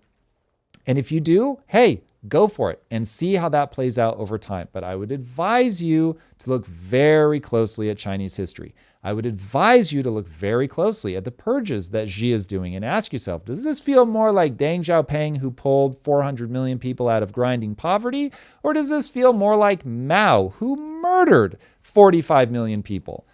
And if you do, hey, go for it and see how that plays out over time. But I would advise you to look very closely at Chinese history. I would advise you to look very closely at the purges that Xi is doing and ask yourself, does this feel more like Deng Xiaoping, who pulled 400 million people out of grinding poverty? Or does this feel more like Mao, who murdered 45 million people?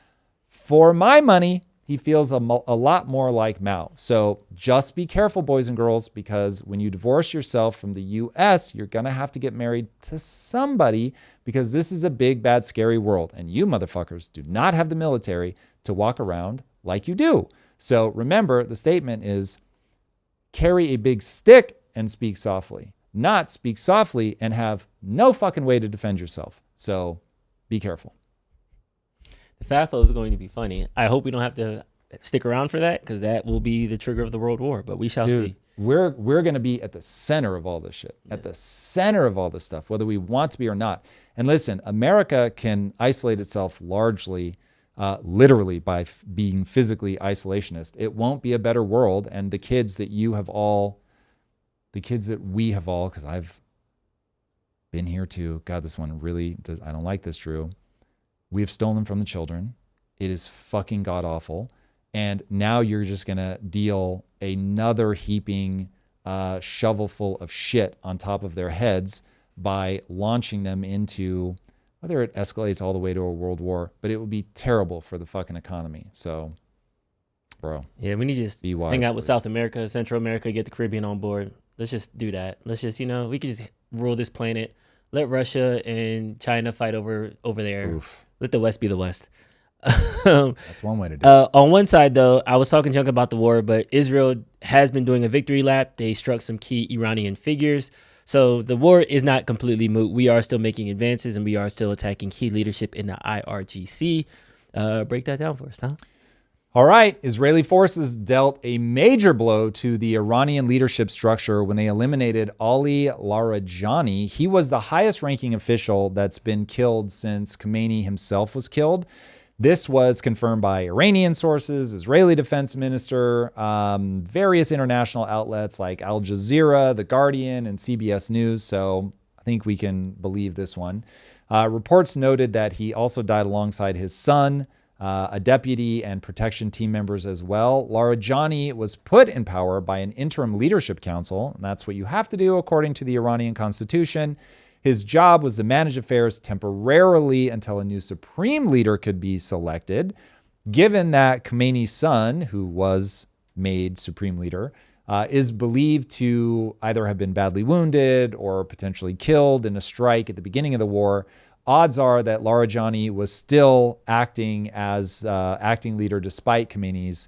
For my money, he feels a lot more like Mao. So just be careful, boys and girls, because when you divorce yourself from the US, you're going to have to get married to somebody, because this is a big, bad, scary world. And you motherfuckers do not have the military to walk around like you do. So remember, the statement is carry a big stick and speak softly, not speak softly and have no fucking way to defend yourself. So be careful. The FAFO is going to be funny. I hope we don't have to stick around for that, because that will be the trigger of the world war, but we shall see. We're going to be at the center of all this shit, at the center of all this stuff, whether we want to be or not. And listen, America can isolate itself largely, literally by being physically isolationist. It won't be a better world. And the kids that we have all, because I've been here too. God, this one really does. I don't like this, Drew. We have stolen from the children. It is fucking god awful. And now you're just going to deal another heaping shovelful of shit on top of their heads by launching them into, whether it escalates all the way to a world war, but it would be terrible for the fucking economy. So, bro. Yeah, we need to just hang out with South America, Central America, get the Caribbean on board. Let's just do that. Let's just, we could just rule this planet. Let Russia and China fight over there. Oof. Let the West be the West. That's one way to do it. On one side, though, I was talking junk about the war, but Israel has been doing a victory lap. They struck some key Iranian figures. So the war is not completely moot. We are still making advances, and we are still attacking key leadership in the IRGC. Break that down for us, Tom. All right. Israeli forces dealt a major blow to the Iranian leadership structure when they eliminated Ali Larijani. He was the highest ranking official that's been killed since Khomeini himself was killed. This was confirmed by Iranian sources, Israeli defense minister, various international outlets like Al Jazeera, The Guardian, and CBS News. So I think we can believe this one. Reports noted that he also died alongside his son, a deputy, and protection team members as well. Larijani was put in power by an interim leadership council, and that's what you have to do according to the Iranian constitution. His job was to manage affairs temporarily until a new supreme leader could be selected. Given that Khomeini's son, who was made supreme leader, is believed to either have been badly wounded or potentially killed in a strike at the beginning of the war, odds are that Larijani was still acting as acting leader despite Khomeini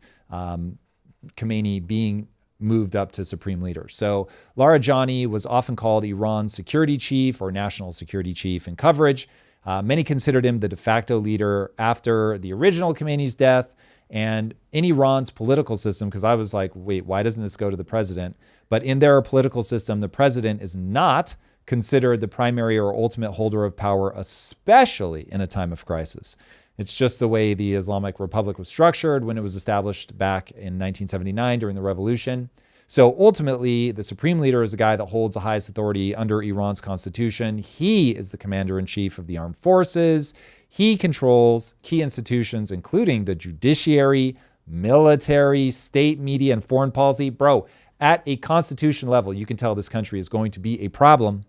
being moved up to supreme leader. So Larijani was often called Iran's security chief or national security chief in coverage. Many considered him the de facto leader after the original Khomeini's death. And in Iran's political system, because I was like, wait, why doesn't this go to the president? But in their political system, the president is not considered the primary or ultimate holder of power, especially in a time of crisis. It's just the way the Islamic Republic was structured when it was established back in 1979 during the revolution. So ultimately, the supreme leader is the guy that holds the highest authority under Iran's constitution. He is the commander-in-chief of the armed forces. He controls key institutions, including the judiciary, military, state media, and foreign policy. Bro, at a constitution level, you can tell this country is going to be a problem.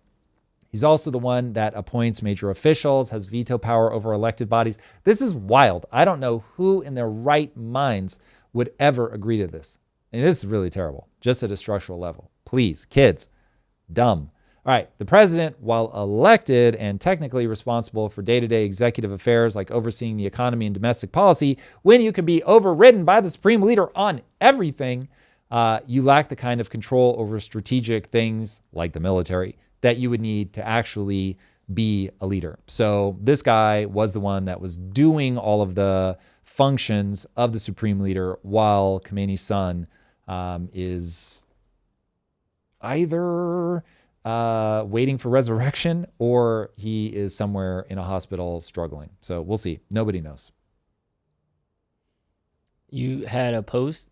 He's also the one that appoints major officials, has veto power over elected bodies. This is wild. I don't know who in their right minds would ever agree to this. And this is really terrible, just at a structural level. Please, kids, dumb. All right, the president, while elected and technically responsible for day-to-day executive affairs like overseeing the economy and domestic policy, when you can be overridden by the supreme leader on everything, you lack the kind of control over strategic things like the military that you would need to actually be a leader. So this guy was the one that was doing all of the functions of the supreme leader while Khomeini's son is either waiting for resurrection or he is somewhere in a hospital struggling. So we'll see. Nobody knows. You had a post.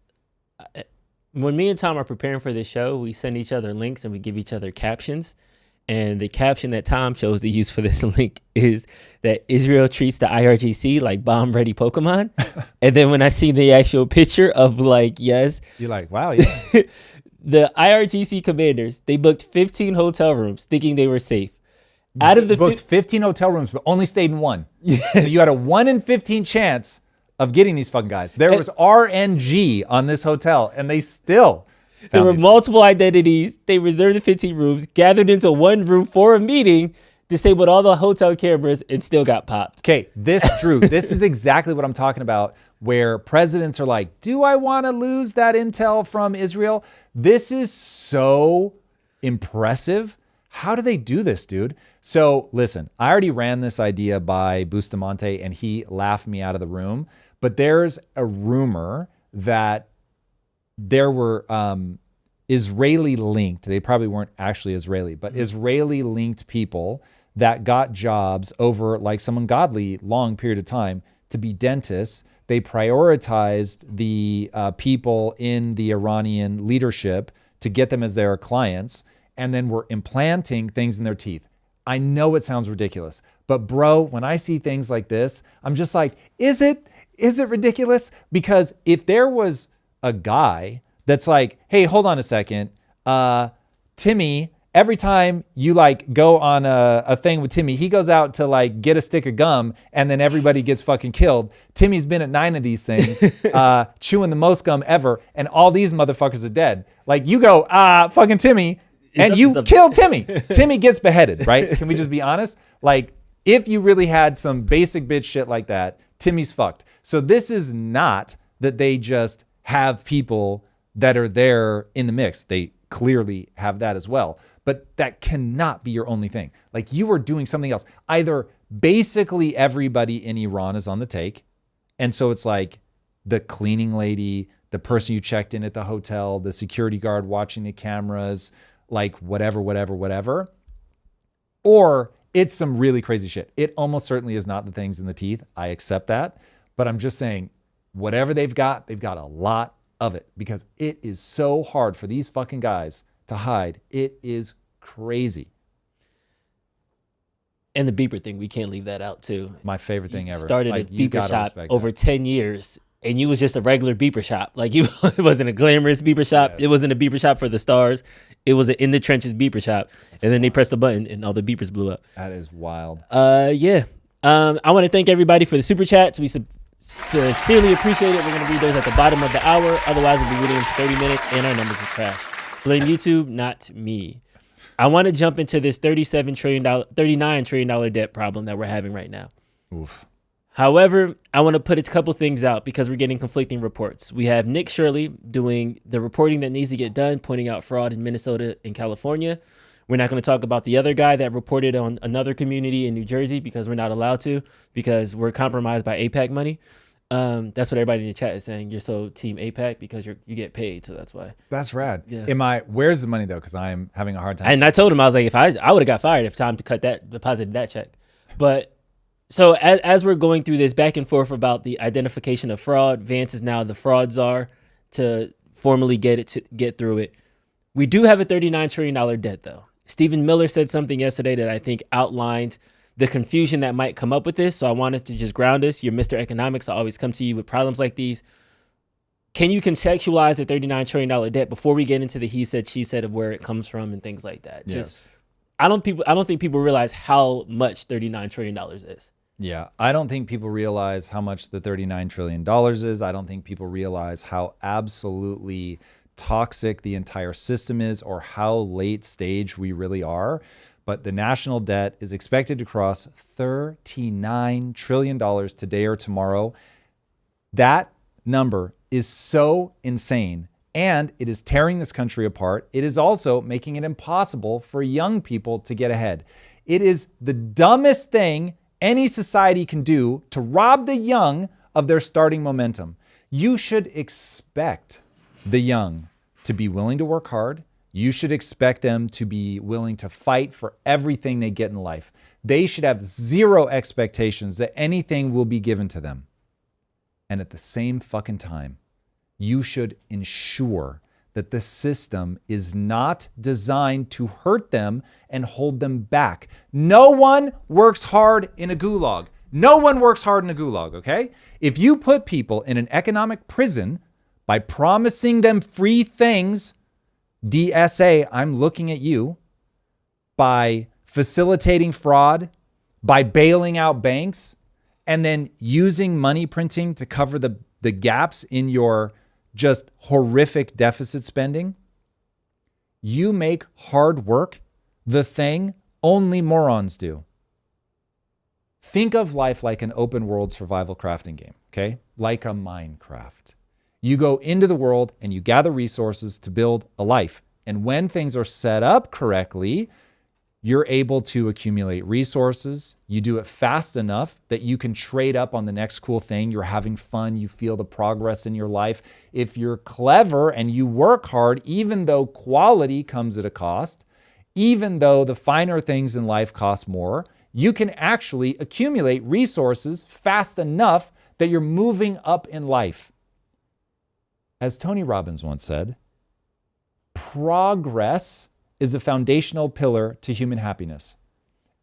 When me and Tom are preparing for this show, we send each other links and we give each other captions. And the caption that Tom chose to use for this link is that Israel treats the IRGC like bomb-ready Pokemon. And then when I see the actual picture of yes. You're like, wow, yeah. The IRGC commanders, they booked 15 hotel rooms thinking they were safe. Out of the booked 15 hotel rooms, but only stayed in one. So you had a 1 in 15 chance of getting these fucking guys. There was RNG on this hotel, and they still... There were multiple identities. They reserved the 15 rooms, gathered into one room for a meeting, disabled all the hotel cameras, and still got popped. Okay, this is exactly what I'm talking about, where presidents are like, do I want to lose that intel from Israel? This is so impressive. How do they do this, dude? So listen, I already ran this idea by Bustamante, and he laughed me out of the room. But there's a rumor that there were Israeli linked, they probably weren't actually Israeli, but Israeli linked people that got jobs over some ungodly long period of time to be dentists. They prioritized the people in the Iranian leadership to get them as their clients, and then were implanting things in their teeth. I know it sounds ridiculous, but bro, when I see things like this, I'm just like, is it ridiculous? Because if there was a guy that's like, hey, hold on a second, Timmy, every time you go on a thing with Timmy, he goes out to get a stick of gum and then everybody gets fucking killed. Timmy's been at 9 of these things, chewing the most gum ever, and all these motherfuckers are dead. You go, fucking Timmy, and you kill Timmy. Timmy gets beheaded, right? Can we just be honest? If you really had some basic bitch shit like that, Timmy's fucked. So this is not that they just have people that are there in the mix. They clearly have that as well. But that cannot be your only thing. You are doing something else. Either basically everybody in Iran is on the take. And so it's the cleaning lady, the person you checked in at the hotel, the security guard watching the cameras, whatever. Or it's some really crazy shit. It almost certainly is not the things in the teeth. I accept that. But I'm just saying, whatever they've got a lot of it, because it is so hard for these fucking guys to hide. It is crazy. And the beeper thing, we can't leave that out too. My favorite thing ever. Started a beeper shop over 10 years, and you was just a regular beeper shop. It wasn't a glamorous beeper shop. Yes. It wasn't a beeper shop for the stars. It was an in the trenches beeper shop. That's and then they pressed the button and all the beepers blew up. That is wild. Yeah. I want to thank everybody for the super chats. We sincerely appreciate it. We're going to read those at the bottom of the hour. Otherwise, we'll be reading them for 30 minutes and our numbers will crash. Blame YouTube, not me. I want to jump into this $39 trillion debt problem that we're having right now. Oof. However, I want to put a couple things out because we're getting conflicting reports. We have Nick Shurley doing the reporting that needs to get done, pointing out fraud in Minnesota and California. We're not going to talk about the other guy that reported on another community in New Jersey because we're not allowed to, because we're compromised by AIPAC money. That's what everybody in the chat is saying. You're so team AIPAC because you get paid, so that's why. That's rad. Yeah. Where's the money though? Because I'm having a hard time. And I told him, I was like, if I would have got fired if time to deposit that check. But so as we're going through this back and forth about the identification of fraud, Vance is now the fraud czar to formally get through it. We do have a $39 trillion debt, though. Stephen Miller said something yesterday that I think outlined the confusion that might come up with this. So I wanted to just ground us. You're Mr. Economics. I always come to you with problems like these. Can you contextualize the $39 trillion debt before we get into the he said, she said of where it comes from and things like that? Yes. I don't think people realize how much $39 trillion is. Yeah, I don't think people realize how much the $39 trillion is. I don't think people realize how absolutely toxic the entire system is or how late stage we really are. But the national debt is expected to cross $39 trillion today or tomorrow. That number is so insane, and it is tearing this country apart. It is also making it impossible for young people to get ahead. It is the dumbest thing any society can do to rob the young of their starting momentum. You should expect the young to be willing to work hard. You should expect them to be willing to fight for everything they get in life. They should have zero expectations that anything will be given to them. And at the same fucking time, you should ensure that the system is not designed to hurt them and hold them back. No one works hard in a gulag. No one works hard in a gulag, okay? If you put people in an economic prison by promising them free things, DSA, I'm looking at you, by facilitating fraud, by bailing out banks, and then using money printing to cover the gaps in your just horrific deficit spending, you make hard work the thing only morons do. Think of life like an open world survival crafting game, okay? Like a Minecraft. You go into the world and you gather resources to build a life. And when things are set up correctly, you're able to accumulate resources. You do it fast enough that you can trade up on the next cool thing. You're having fun. You feel the progress in your life. If you're clever and you work hard, even though quality comes at a cost, even though the finer things in life cost more, you can actually accumulate resources fast enough that you're moving up in life. As Tony Robbins once said, progress is a foundational pillar to human happiness.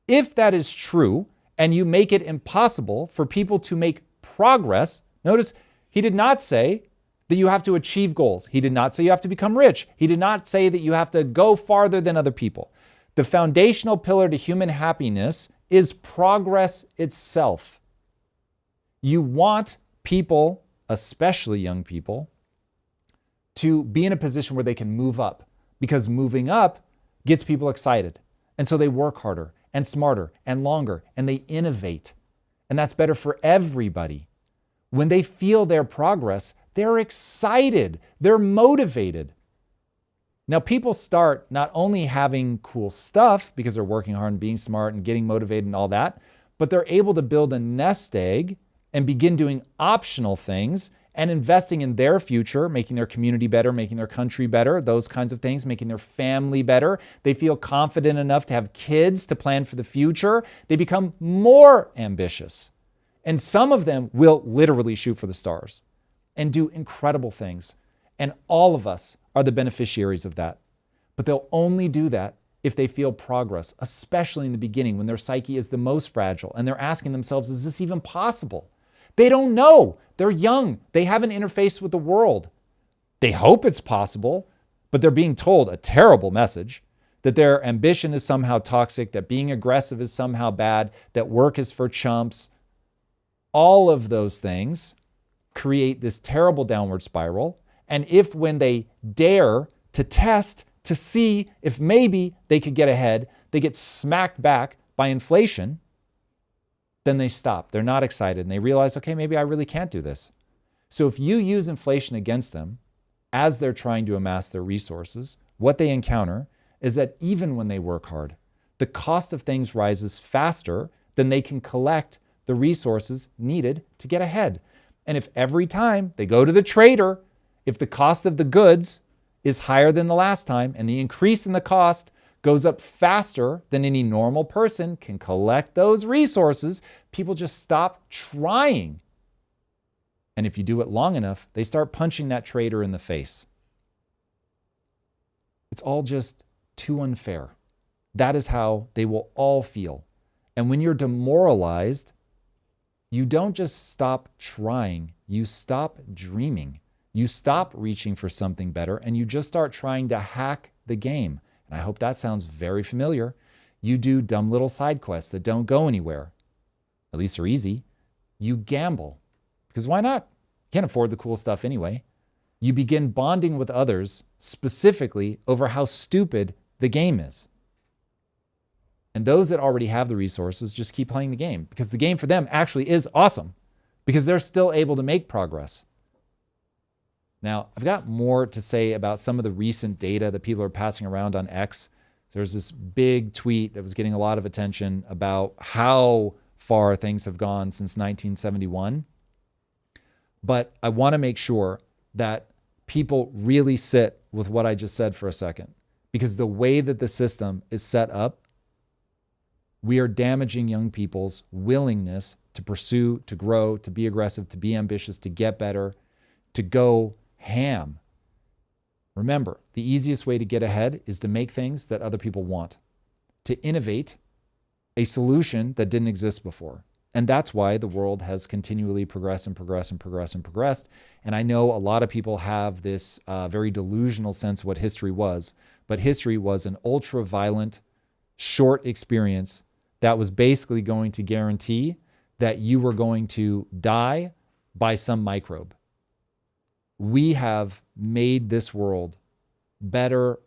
If that is true, and you make it impossible for people to make progress, notice he did not say that you have to achieve goals. He did not say you have to become rich. He did not say that you have to go farther than other people. The foundational pillar to human happiness is progress itself. You want people, especially young people, to be in a position where they can move up, because moving up gets people excited. And so they work harder and smarter and longer and they innovate. And that's better for everybody. When they feel their progress, they're excited, they're motivated. Now, people start not only having cool stuff because they're working hard and being smart and getting motivated and all that, but they're able to build a nest egg and begin doing optional things and investing in their future, making their community better, making their country better, those kinds of things, making their family better. They feel confident enough to have kids to plan for the future. They become more ambitious. And some of them will literally shoot for the stars and do incredible things. And all of us are the beneficiaries of that. But they'll only do that if they feel progress, especially in the beginning when their psyche is the most fragile and they're asking themselves, is this even possible? They don't know. They're young. They haven't interfaced with the world. They hope it's possible, but they're being told a terrible message that their ambition is somehow toxic, that being aggressive is somehow bad, that work is for chumps. All of those things create this terrible downward spiral. And if when they dare to test to see if maybe they could get ahead, they get smacked back by inflation, then they stop. They're not excited and they realize, okay, maybe I really can't do this. So if you use inflation against them as they're trying to amass their resources, what they encounter is that even when they work hard, the cost of things rises faster than they can collect the resources needed to get ahead. And if every time they go to the trader, if the cost of the goods is higher than the last time and the increase in the cost goes up faster than any normal person can collect those resources, people just stop trying. And if you do it long enough, they start punching that trader in the face. It's all just too unfair. That is how they will all feel. And when you're demoralized, you don't just stop trying, you stop dreaming. You stop reaching for something better and you just start trying to hack the game. And I hope that sounds very familiar. You do dumb little side quests that don't go anywhere. At least they're easy. You gamble. Because why not? You can't afford the cool stuff anyway. You begin bonding with others specifically over how stupid the game is. And those that already have the resources just keep playing the game because the game for them actually is awesome because they're still able to make progress. Now, I've got more to say about some of the recent data that people are passing around on X. There's this big tweet that was getting a lot of attention about how far things have gone since 1971. But I want to make sure that people really sit with what I just said for a second, because the way that the system is set up, we are damaging young people's willingness to pursue, to grow, to be aggressive, to be ambitious, to get better, to go ham. Remember, the easiest way to get ahead is to make things that other people want, to innovate a solution that didn't exist before. And that's why the world has continually progressed and progressed and progressed and progressed. And I know a lot of people have this very delusional sense of what history was, but history was an ultra-violent, short experience that was basically going to guarantee that you were going to die by some microbe. We have made this world better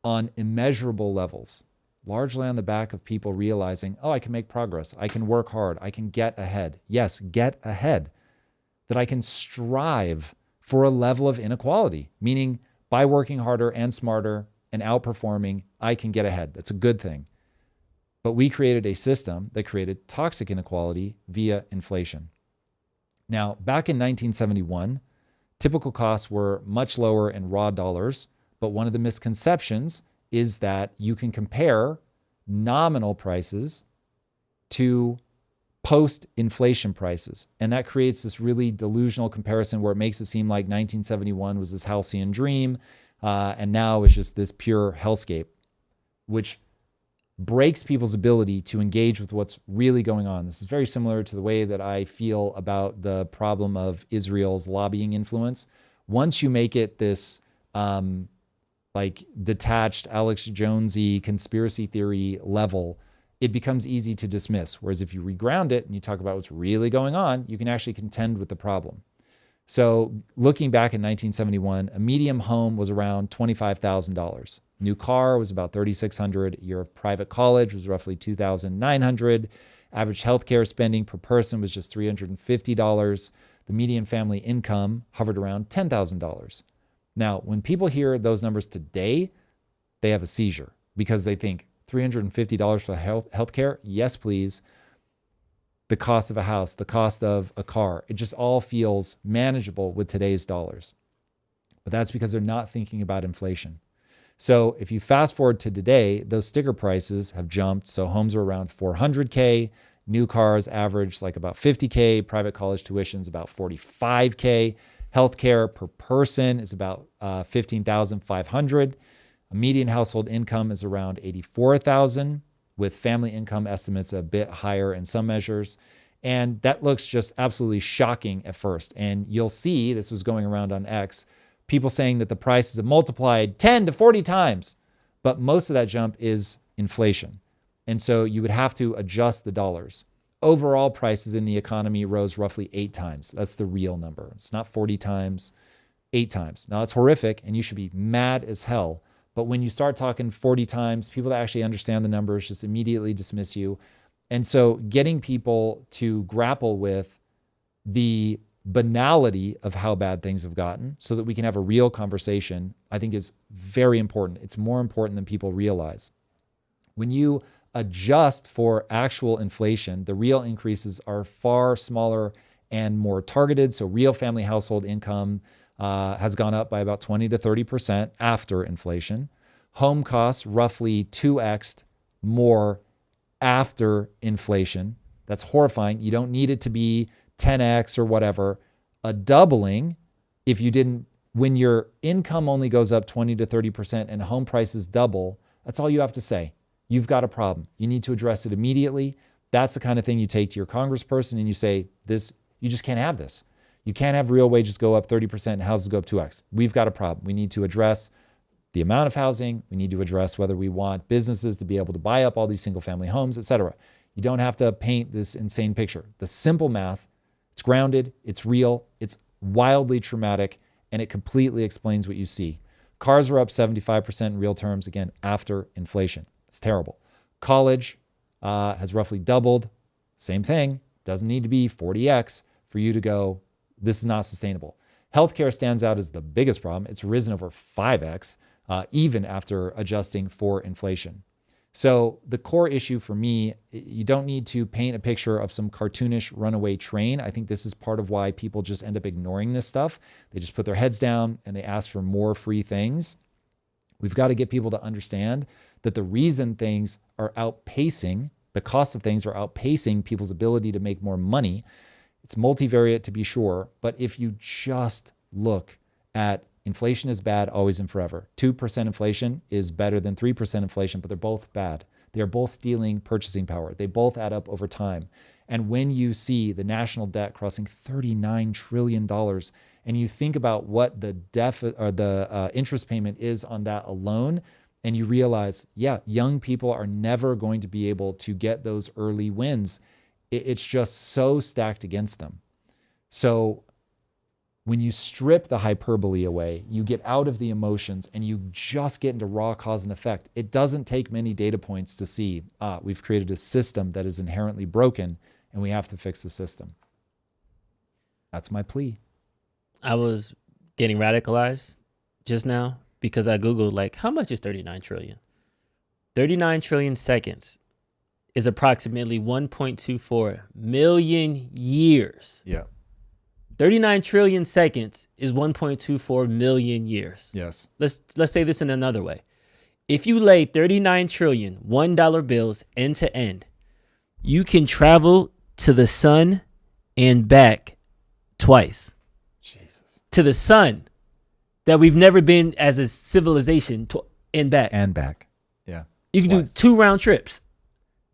on immeasurable levels, largely on the back of people realizing, oh, I can make progress. I can work hard. I can get ahead. Yes, get ahead. That I can strive for a level of inequality, meaning by working harder and smarter and outperforming, I can get ahead. That's a good thing. But we created a system that created toxic inequality via inflation. Now, back in 1971, typical costs were much lower in raw dollars, but one of the misconceptions is that you can compare nominal prices to post-inflation prices. And that creates this really delusional comparison where it makes it seem like 1971 was this halcyon dream, and now it's just this pure hellscape, which breaks people's ability to engage with what's really going on. This is very similar to the way that I feel about the problem of Israel's lobbying influence. Once you make it this like detached Alex Jonesy conspiracy theory level, it becomes easy to dismiss. Whereas if you reground it and you talk about what's really going on, you can actually contend with the problem. So looking back in 1971, a medium home was around $25,000. New car was about $3,600. A year of private college was roughly $2,900. Average healthcare spending per person was just $350. The median family income hovered around $10,000. Now, when people hear those numbers today, they have a seizure because they think $350 for healthcare? Yes, please. The cost of a house, the cost of a car, it just all feels manageable with today's dollars. But that's because they're not thinking about inflation. So if you fast forward to today, those sticker prices have jumped. So homes are around $400K, new cars average like about $50K, private college tuition is about $45K, healthcare per person is about $15,500. A median household income is around $84,000, with family income estimates a bit higher in some measures. And that looks just absolutely shocking at first. And you'll see, this was going around on X, people saying that the prices have multiplied 10 to 40 times. But most of that jump is inflation. And so you would have to adjust the dollars. Overall prices in the economy rose roughly 8 times. That's the real number. It's not 40 times, 8 times. Now that's horrific and you should be mad as hell. But when you start talking 40 times, people that actually understand the numbers just immediately dismiss you. And so getting people to grapple with the banality of how bad things have gotten so that we can have a real conversation, I think is very important. It's more important than people realize. When you adjust for actual inflation, the real increases are far smaller and more targeted. So real family household income has gone up by about 20 to 30% after inflation. Home costs roughly 2x more after inflation. That's horrifying. You don't need it to be 10x or whatever. A doubling, if you didn't when your income only goes up 20 to 30% and home prices double, that's all you have to say. You've got a problem. You need to address it immediately. That's the kind of thing you take to your congressperson and you say, this, you just can't have this. You can't have real wages go up 30% and houses go up 2x. We've got a problem. We need to address the amount of housing. We need to address whether we want businesses to be able to buy up all these single family homes, et cetera. You don't have to paint this insane picture. The simple math, it's grounded, it's real, it's wildly traumatic, and it completely explains what you see. Cars are up 75% in real terms, again, after inflation. It's terrible. College has roughly doubled. Same thing. Doesn't need to be 40x for you to go, this is not sustainable. Healthcare stands out as the biggest problem. It's risen over 5x, even after adjusting for inflation. So the core issue for me, you don't need to paint a picture of some cartoonish runaway train. I think this is part of why people just end up ignoring this stuff. They just put their heads down and they ask for more free things. We've got to get people to understand that the reason things are outpacing, the cost of things are outpacing people's ability to make more money. It's multivariate to be sure, but if you just look at inflation is bad always and forever. 2% inflation is better than 3% inflation, but they're both bad. They're both stealing purchasing power. They both add up over time. And when you see the national debt crossing $39 trillion, and you think about what the interest payment is on that alone, and you realize, yeah, young people are never going to be able to get those early wins. It's just so stacked against them. So when you strip the hyperbole away, you get out of the emotions and you just get into raw cause and effect. It doesn't take many data points to see, we've created a system that is inherently broken and we have to fix the system. That's my plea. I was getting radicalized just now because I Googled, like, how much is 39 trillion? 39 trillion seconds is approximately 1.24 million years. Yeah. 39 trillion seconds is 1.24 million years. Yes. Let's say this in another way. If you lay 39 trillion $1 bills end to end, you can travel to the sun and back twice. Jesus. To the sun that we've never been as a civilization and back. And back. Yeah. You can do 2 round trips.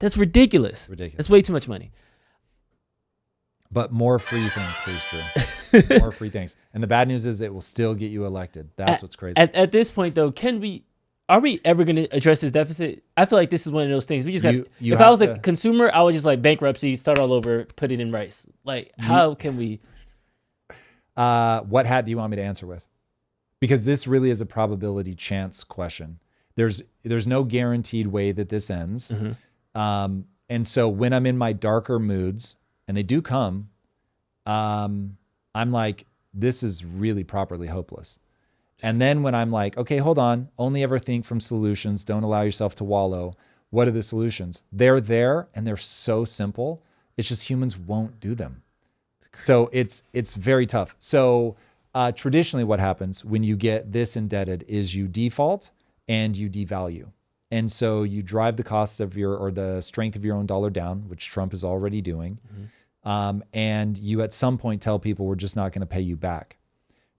That's ridiculous. That's way too much money. But more free things, please, Drew. More free things. And the bad news is it will still get you elected. That's what's crazy. At this point, though, are we ever going to address this deficit? I feel like this is one of those things. We just got. If I was a consumer, I would just like bankruptcy, start all over, put it in rice. Like, how can we? What hat do you want me to answer with? Because this really is a probability chance question. There's no guaranteed way that this ends. Mm-hmm. And so when I'm in my darker moods, and they do come, I'm like, this is really properly hopeless. And then when I'm like, okay, hold on, only ever think from solutions, don't allow yourself to wallow. What are the solutions? They're there and they're so simple. It's just humans won't do them. So it's very tough. So traditionally what happens when you get this indebted is you default and you devalue. And so you drive the cost of or the strength of your own dollar down, which Trump is already doing. Mm-hmm. And you at some point tell people we're just not going to pay you back.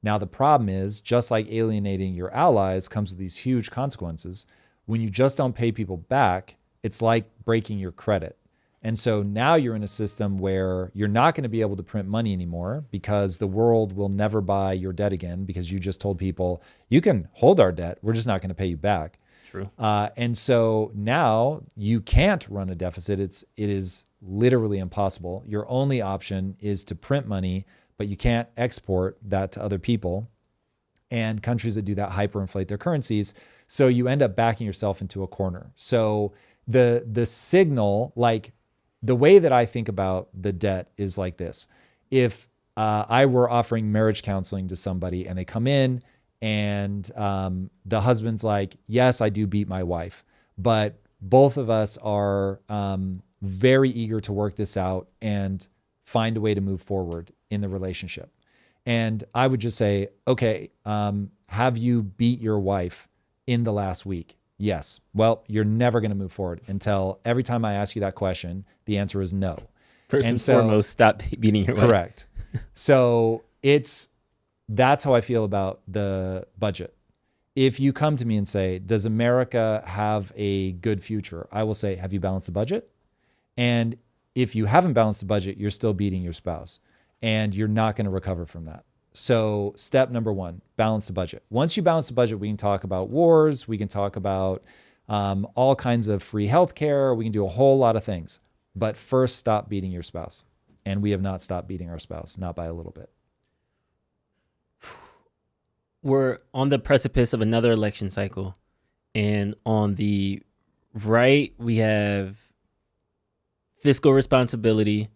Now, the problem is, just like alienating your allies comes with these huge consequences. When you just don't pay people back, it's like breaking your credit. And so now you're in a system where you're not going to be able to print money anymore because the world will never buy your debt again because you just told people, you can hold our debt, we're just not going to pay you back. True. And so now you can't run a deficit. It is literally impossible. Your only option is to print money, but you can't export that to other people. And countries that do that hyperinflate their currencies. So you end up backing yourself into a corner. So the signal, like the way that I think about the debt is like this. If I were offering marriage counseling to somebody and they come in and the husband's like, yes, I do beat my wife, but both of us are very eager to work this out and find a way to move forward in the relationship. And I would just say, okay, have you beat your wife in the last week? Yes. Well, you're never going to move forward until every time I ask you that question, the answer is no. First and foremost, stop beating your wife. Correct. So That's how I feel about the budget. If you come to me and say, does America have a good future? I will say, have you balanced the budget? And if you haven't balanced the budget, you're still beating your spouse and you're not going to recover from that. So step number one, balance the budget. Once you balance the budget, we can talk about wars. We can talk about all kinds of free healthcare. We can do a whole lot of things. But first, stop beating your spouse. And we have not stopped beating our spouse, not by a little bit. We're on the precipice of another election cycle. And on the right, we have fiscal responsibility,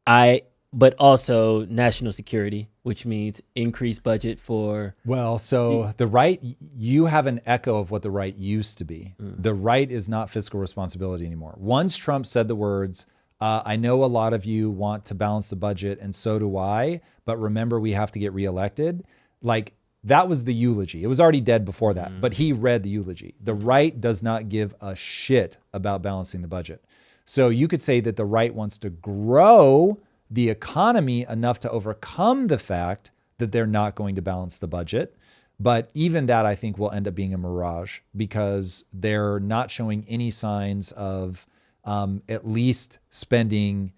but also national security, which means increased budget for... Well, so the right, you have an echo of what the right used to be. The right is not fiscal responsibility anymore. Once Trump said the words, I know a lot of you want to balance the budget and so do I, but remember we have to get reelected. Like, that was the eulogy. It was already dead before that, but he read the eulogy. The right does not give a shit about balancing the budget. So you could say that the right wants to grow the economy enough to overcome the fact that they're not going to balance the budget. But even that, I think, will end up being a mirage because they're not showing any signs of at least spending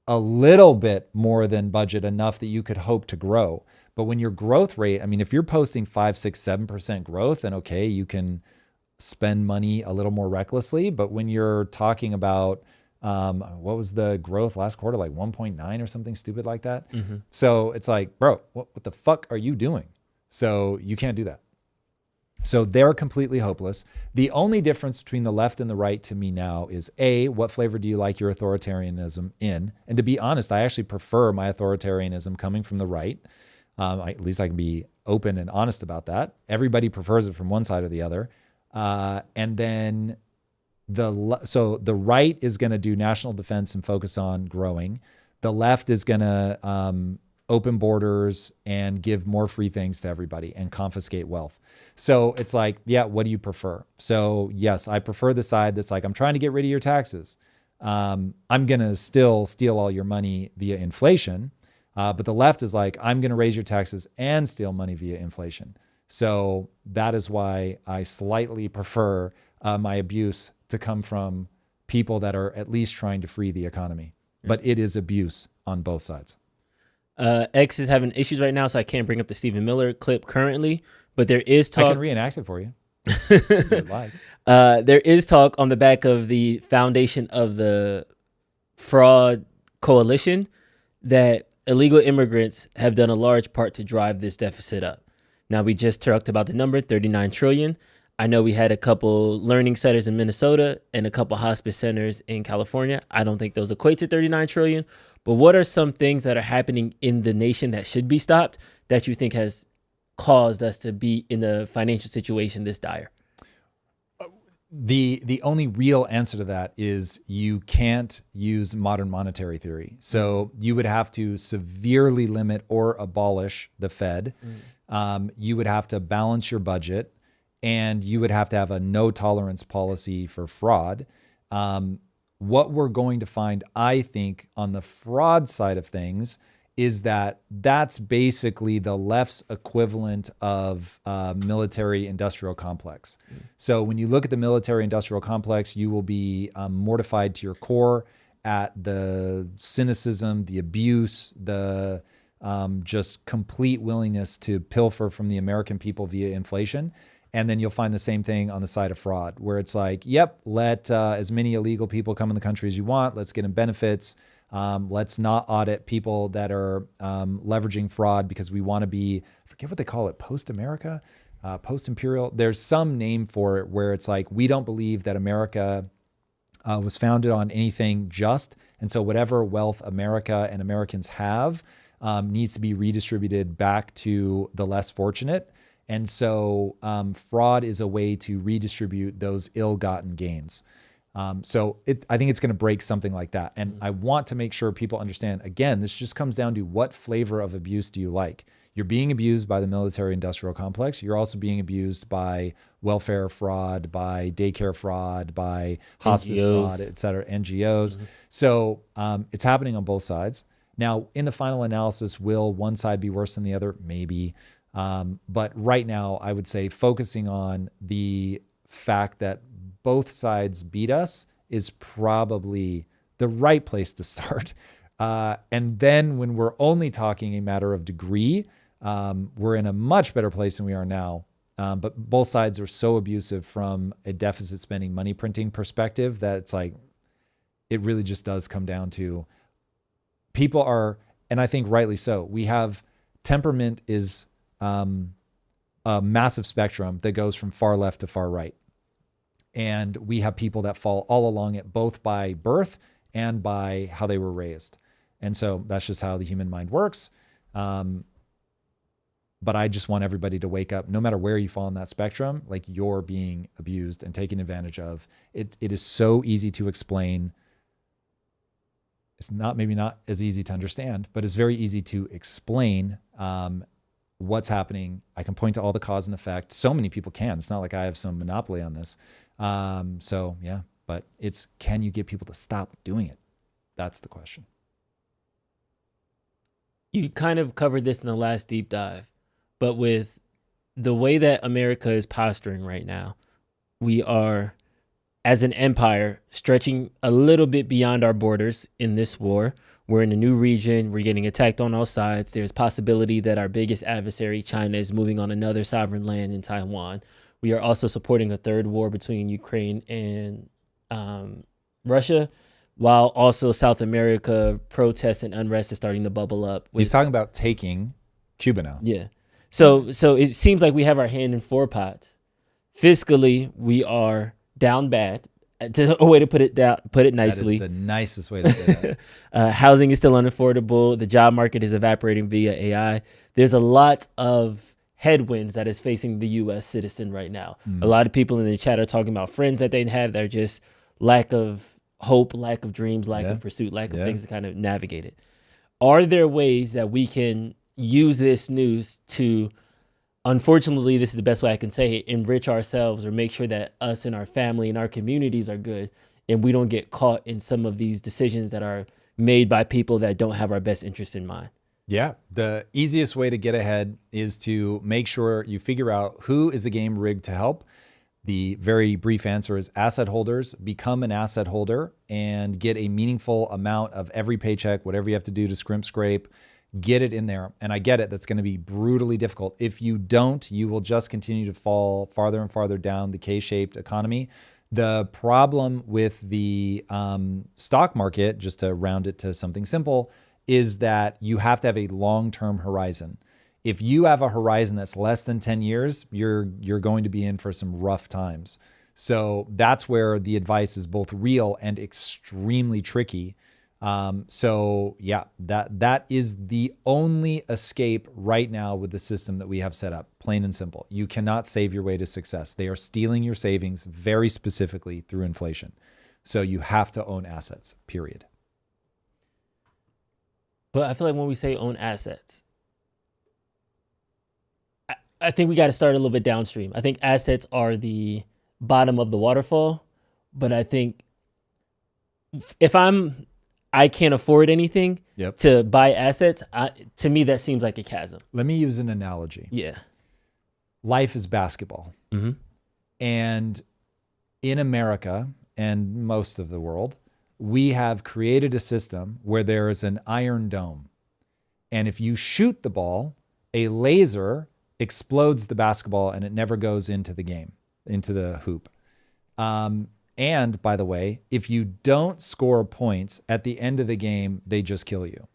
a little bit more than budget, enough that you could hope to grow. But when your growth rate, I mean, if you're posting 5, 6, 7% growth, then okay, you can spend money a little more recklessly. But when you're talking about, what was the growth last quarter, like 1.9 or something stupid like that. So it's like, bro, what the fuck are you doing? So you can't do that. So they're completely hopeless. The only difference between the left and the right to me now is A, what flavor do you like your authoritarianism in? And to be honest, I actually prefer my authoritarianism coming from the right. At least I can be open and honest about that. Everybody prefers it from one side or the other. And then so the right is going to do national defense and focus on growing. The left is going to open borders and give more free things to everybody and confiscate wealth. So it's like, yeah, what do you prefer? So yes, I prefer the side that's like, I'm trying to get rid of your taxes. I'm going to still steal all your money via inflation. But the left is like, I'm going to raise your taxes and steal money via inflation. So that is why I slightly prefer my abuse to come from people that are at least trying to free the economy. But it is abuse on both sides. X is having issues right now, so I can't bring up the Stephen Miller clip currently. But there is talk. I can reenact it for you. If you'd like. There is talk on the back of the foundation of the fraud coalition that illegal immigrants have done a large part to drive this deficit up. Now, we just talked about the number, 39 trillion. I know we had a couple learning centers in Minnesota and a couple hospice centers in California. I don't think those equate to 39 trillion. But what are some things that are happening in the nation that should be stopped that you think has caused us to be in a financial situation this dire? The only real answer to that is you can't use modern monetary theory. So you would have to severely limit or abolish the Fed. You would have to balance your budget, and you would have to have a no tolerance policy for fraud. What we're going to find, I think, on the fraud side of things is that that's basically the left's equivalent of military industrial complex. So when you look at the military industrial complex, you will be mortified to your core at the cynicism, the abuse, the just complete willingness to pilfer from the American people via inflation. And then you'll find the same thing on the side of fraud, where it's like, yep, let as many illegal people come in the country as you want. Let's get them benefits. Let's not audit people that are leveraging fraud because we want to be, I forget what they call it, post-America, post-imperial. There's some name for it where it's like, we don't believe that America was founded on anything just. And so whatever wealth America and Americans have needs to be redistributed back to the less fortunate. And so fraud is a way to redistribute those ill-gotten gains. So I think it's going to break something like that. And I want to make sure people understand, again, this just comes down to what flavor of abuse do you like? You're being abused by the military industrial complex. You're also being abused by welfare fraud, by daycare fraud, by hospice fraud, et cetera, NGOs. So it's happening on both sides. Now, in the final analysis, will one side be worse than the other? Maybe. But right now, I would say focusing on the fact that both sides beat us is probably the right place to start. And then when we're only talking a matter of degree, we're in a much better place than we are now. But both sides are so abusive from a deficit spending money printing perspective that it's like, it really just does come down to people are, and I think rightly so, we have temperament is a massive spectrum that goes from far left to far right. And we have people that fall all along it, both by birth and by how they were raised. And so that's just how the human mind works. But I just want everybody to wake up, no matter where you fall on that spectrum, like you're being abused and taken advantage of. It is so easy to explain. It's maybe not as easy to understand, but it's very easy to explain what's happening. I can point to all the cause and effect. So many people can. It's not like I have some monopoly on this. So yeah, but it's, can you get people to stop doing it? That's the question. You kind of covered this in the last deep dive, but with the way that America is posturing right now, we are, as an empire, stretching a little bit beyond our borders in this war. We're in a new region. We're getting attacked on all sides. There's possibility that our biggest adversary, China, is moving on another sovereign land in Taiwan. We are also supporting a third war between Ukraine and Russia, while also South America protests and unrest is starting to bubble up. He's talking about taking Cuba now. Yeah. So it seems like we have our hand in four pots. Fiscally, we are down bad. A way to put it nicely. That is the nicest way to say that. Housing is still unaffordable. The job market is evaporating via AI. There's a lot of headwinds that is facing the U.S. citizen right now. A lot of people in the chat are talking about friends that they have that are just lack of hope, lack of dreams, lack of pursuit, lack of things to kind of navigate it. Are there ways that we can use this news to, unfortunately, this is the best way I can say it, enrich ourselves or make sure that us and our family and our communities are good and we don't get caught in some of these decisions that are made by people that don't have our best interests in mind? Yeah, the easiest way to get ahead is to make sure you figure out who is the game rigged to help. The very brief answer is asset holders. Become an asset holder and get a meaningful amount of every paycheck, whatever you have to do to scrape, get it in there. And I get it, that's going to be brutally difficult. If you don't, you will just continue to fall farther and farther down the K-shaped economy. The problem with the stock market, just to round it to something simple, is that you have to have a long-term horizon. If you have a horizon that's less than 10 years, you're going to be in for some rough times. So that's where the advice is both real and extremely tricky. So yeah, that is the only escape right now with the system that we have set up, plain and simple. You cannot save your way to success. They are stealing your savings very specifically through inflation. So you have to own assets, period. But I feel like when we say own assets, I think we got to start a little bit downstream. I think assets are the bottom of the waterfall, but I think if I can't afford anything to buy assets, to me, that seems like a chasm. Let me use an analogy. Yeah. Life is basketball. Mm-hmm. And in America and most of the world, we have created a system where there is an iron dome. And if you shoot the ball, a laser explodes the basketball and it never goes into the game, into the hoop. And by the way, if you don't score points at the end of the game, they just kill you.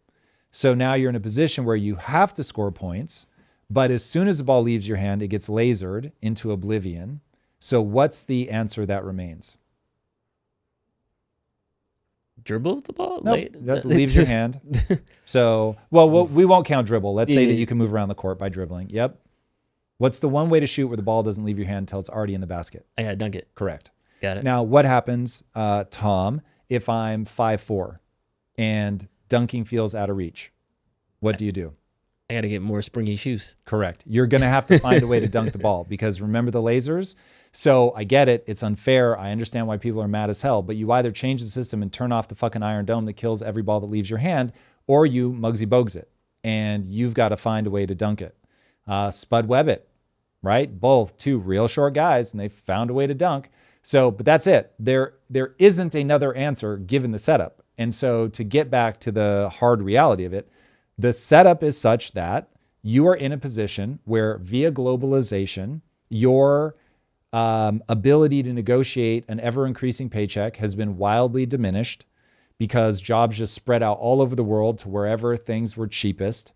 So now you're in a position where you have to score points, but as soon as the ball leaves your hand, it gets lasered into oblivion. So what's the answer that remains? Dribble the ball? Nope, that leaves your hand. So, well, we won't count dribble. Let's say that you can move around the court by dribbling. Yep. What's the one way to shoot where the ball doesn't leave your hand until it's already in the basket? I gotta dunk it. Correct. Got it. Now, what happens, Tom, if I'm 5'4" and dunking feels out of reach? What do you do? I got to get more springy shoes. Correct. You're going to have to find a way to dunk the ball because remember the lasers? So I get it. It's unfair. I understand why people are mad as hell, but you either change the system and turn off the fucking iron dome that kills every ball that leaves your hand, or you Muggsy Bogues it, and you've got to find a way to dunk it. Spud Webb it, right? Both two real short guys, and they found a way to dunk. So, but that's it. There isn't another answer given the setup. And so to get back to the hard reality of it, the setup is such that you are in a position where via globalization, your ability to negotiate an ever-increasing paycheck has been wildly diminished because jobs just spread out all over the world to wherever things were cheapest.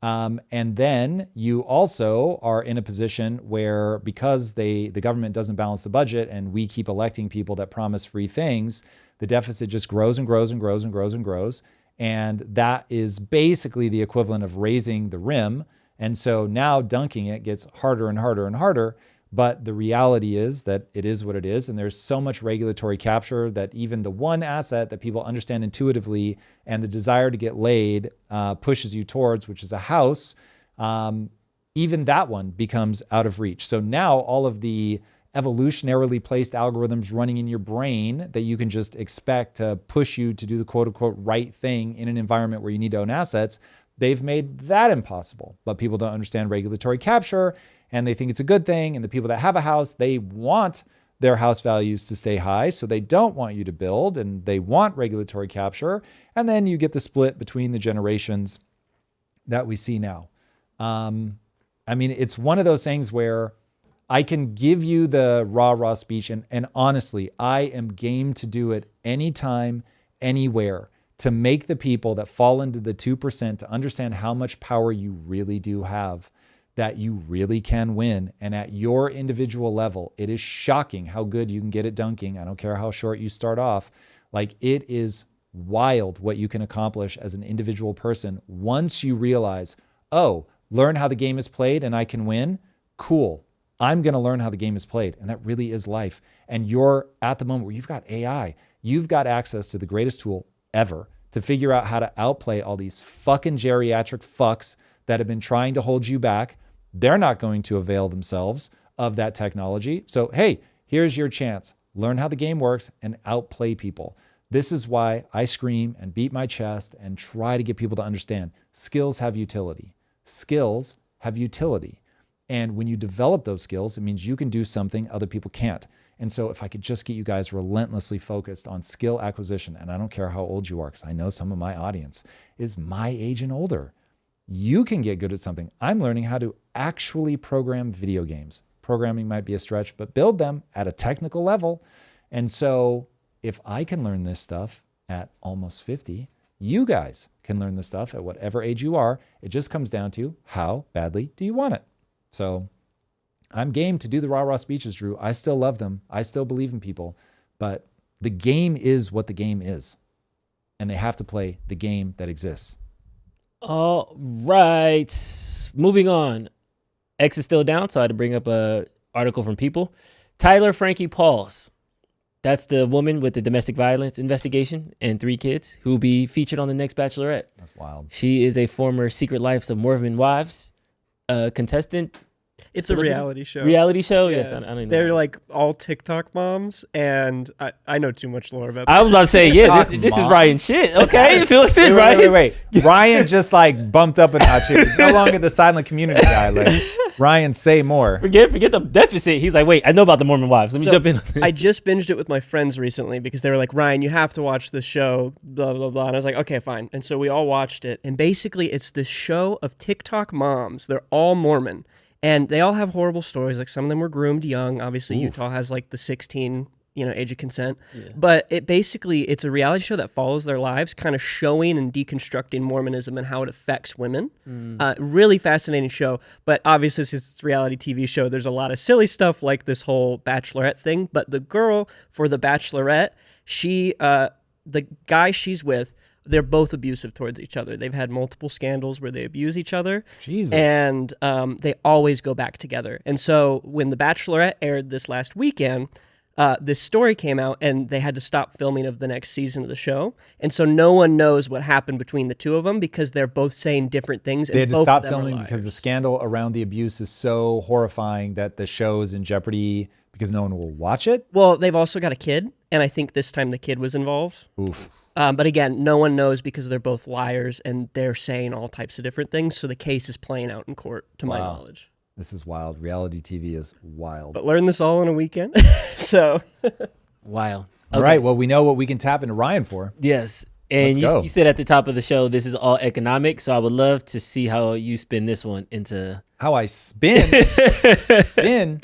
And then you also are in a position where because the government doesn't balance the budget and we keep electing people that promise free things, the deficit just grows and grows and grows and grows and grows. And that is basically the equivalent of raising the rim. And so now dunking it gets harder and harder and harder. But the reality is that it is what it is. And there's so much regulatory capture that even the one asset that people understand intuitively and the desire to get laid pushes you towards, which is a house, even that one becomes out of reach. So now all of the evolutionarily placed algorithms running in your brain that you can just expect to push you to do the quote unquote right thing in an environment where you need to own assets, they've made that impossible. But people don't understand regulatory capture and they think it's a good thing. And the people that have a house, they want their house values to stay high. So they don't want you to build and they want regulatory capture. And then you get the split between the generations that we see now. I mean, it's one of those things where I can give you the rah-rah speech. And honestly, I am game to do it anytime, anywhere, to make the people that fall into the 2% to understand how much power you really do have, that you really can win. And at your individual level, it is shocking how good you can get at dunking. I don't care how short you start off. Like, it is wild what you can accomplish as an individual person once you realize, oh, learn how the game is played and I can win. Cool. I'm going to learn how the game is played. And that really is life. And you're at the moment where you've got AI. You've got access to the greatest tool ever to figure out how to outplay all these fucking geriatric fucks that have been trying to hold you back. They're not going to avail themselves of that technology. So, hey, here's your chance. Learn how the game works and outplay people. This is why I scream and beat my chest and try to get people to understand skills have utility. Skills have utility. And when you develop those skills, it means you can do something other people can't. And so if I could just get you guys relentlessly focused on skill acquisition, and I don't care how old you are, because I know some of my audience is my age and older, you can get good at something. I'm learning how to actually program video games. Programming might be a stretch, but build them at a technical level. And so if I can learn this stuff at almost 50, you guys can learn this stuff at whatever age you are. It just comes down to how badly do you want it? So I'm game to do the rah-rah speeches, Drew. I still love them. I still believe in people, but the game is what the game is. And they have to play the game that exists. All right. Moving on. X is still down, so I had to bring up a article from People. Tyler Frankie Pauls. That's the woman with the domestic violence investigation and 3 kids who will be featured on the next Bachelorette. That's wild. She is a former Secret Lives of Mormon Wives contestant. It's a reality show. Reality show? Yeah. Yes, I don't know. They're like all TikTok moms, and I know too much lore about that. I was about to say, yeah, this is Ryan shit. Okay, fill us in, Ryan. Wait. Ryan just like bumped up a notch. He's no longer the silent community guy. Like, Ryan, say more. Forget the deficit. He's like, wait, I know about the Mormon Wives. Let me jump in. I just binged it with my friends recently because they were like, Ryan, you have to watch this show, blah, blah, blah. And I was like, okay, fine. And so we all watched it. And basically, it's this show of TikTok moms. They're all Mormon. And they all have horrible stories. Like, some of them were groomed young. Obviously, Utah has like the 16, age of consent. Yeah. But it's a reality show that follows their lives, kind of showing and deconstructing Mormonism and how it affects women. Really fascinating show. But obviously, since it's a reality TV show, there's a lot of silly stuff like this whole Bachelorette thing. But the girl for the Bachelorette, the guy she's with, they're both abusive towards each other. They've had multiple scandals where they abuse each other. Jesus. And they always go back together. And so when The Bachelorette aired this last weekend, this story came out and they had to stop filming of the next season of the show. And so no one knows what happened between the two of them because they're both saying different things. They had to stop filming because the scandal around the abuse is so horrifying that the show is in jeopardy because no one will watch it? Well, they've also got a kid. And I think this time the kid was involved. Oof. But again, no one knows because they're both liars and they're saying all types of different things. So the case is playing out in court, to my knowledge. This is wild. Reality TV is wild. But learn this all in a weekend. So Wow. All right. Well, we know what we can tap into Ryan for. Yes. And Let's go. you said at the top of the show, this is all economic. So I would love to see how you spin this one into. How I spin. Spin.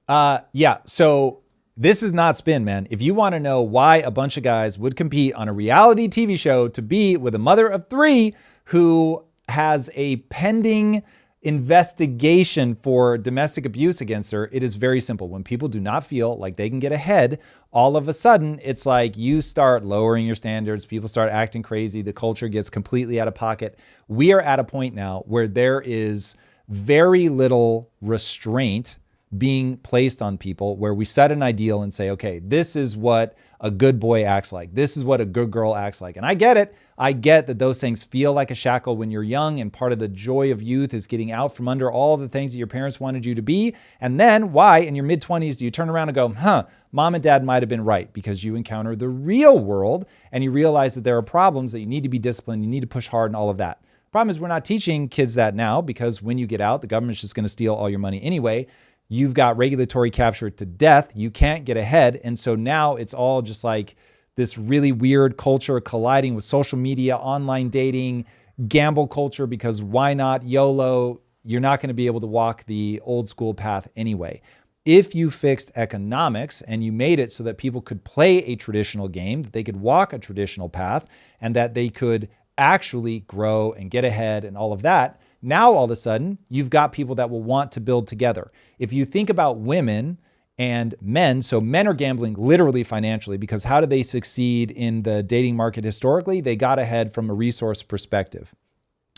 Yeah. So this is not spin, man. If you want to know why a bunch of guys would compete on a reality TV show to be with a mother of three who has a pending investigation for domestic abuse against her, it is very simple. When people do not feel like they can get ahead, all of a sudden, it's like you start lowering your standards. People start acting crazy. The culture gets completely out of pocket. We are at a point now where there is very little restraint being placed on people, where we set an ideal and say, okay, this is what a good boy acts like. This is what a good girl acts like. And I get it. I get that those things feel like a shackle when you're young, and part of the joy of youth is getting out from under all the things that your parents wanted you to be. And then why in your mid-20s do you turn around and go, mom and dad might have been right, because you encounter the real world and you realize that there are problems, that you need to be disciplined, you need to push hard and all of that. Problem is, we're not teaching kids that now, because when you get out, the government's just going to steal all your money anyway. You've got regulatory capture to death. You can't get ahead. And so now it's all just like this really weird culture colliding with social media, online dating, gamble culture, because why not? YOLO. You're not going to be able to walk the old school path anyway. If you fixed economics and you made it so that people could play a traditional game, that they could walk a traditional path, and that they could actually grow and get ahead and all of that, now all of a sudden you've got people that will want to build together. If you think about women and men, so men are gambling literally financially, because how did they succeed in the dating market historically? They got ahead from a resource perspective.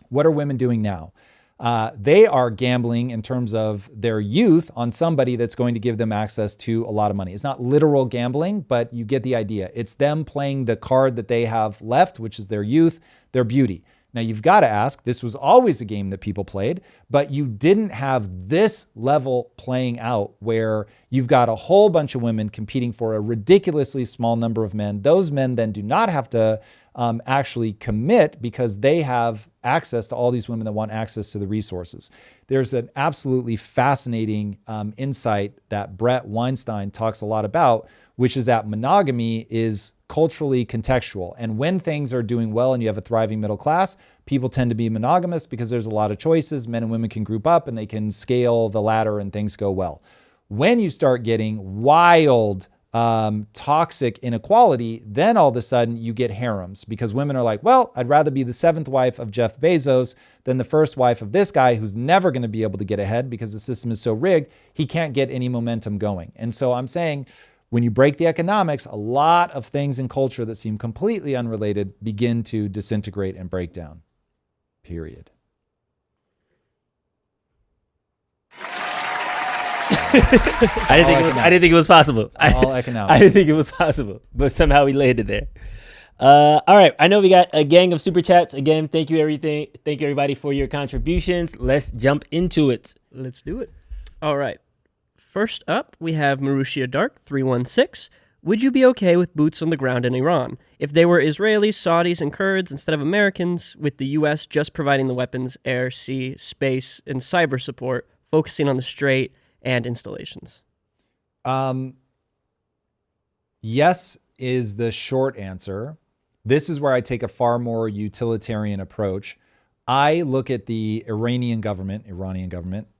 What are women doing now? They are gambling in terms of their youth on somebody that's going to give them access to a lot of money. It's not literal gambling, but you get the idea. It's them playing the card that they have left, which is their youth, their beauty. Now, you've got to ask, this was always a game that people played, but you didn't have this level playing out where you've got a whole bunch of women competing for a ridiculously small number of men. Those men then do not have to actually commit, because they have access to all these women that want access to the resources. There's an absolutely fascinating insight that Brett Weinstein talks a lot about, which is that monogamy is culturally contextual. And when things are doing well and you have a thriving middle class, people tend to be monogamous because there's a lot of choices. Men and women can group up and they can scale the ladder and things go well. When you start getting wild, toxic inequality, then all of a sudden you get harems, because women are like, well, I'd rather be the seventh wife of Jeff Bezos than the first wife of this guy who's never going to be able to get ahead because the system is so rigged, he can't get any momentum going. And so I'm saying, when you break the economics, a lot of things in culture that seem completely unrelated begin to disintegrate and break down. Period. I didn't think it was possible. All economic. I didn't think it was possible, but somehow we landed there. All right. I know we got a gang of super chats. Again, thank you everybody for your contributions. Let's jump into it. Let's do it. All right. First up, we have Marushia Dark 316. Would you be okay with boots on the ground in Iran if they were Israelis, Saudis, and Kurds instead of Americans, with the U.S. just providing the weapons, air, sea, space, and cyber support, focusing on the Strait and installations? Yes is the short answer. This is where I take a far more utilitarian approach. I look at the Iranian government,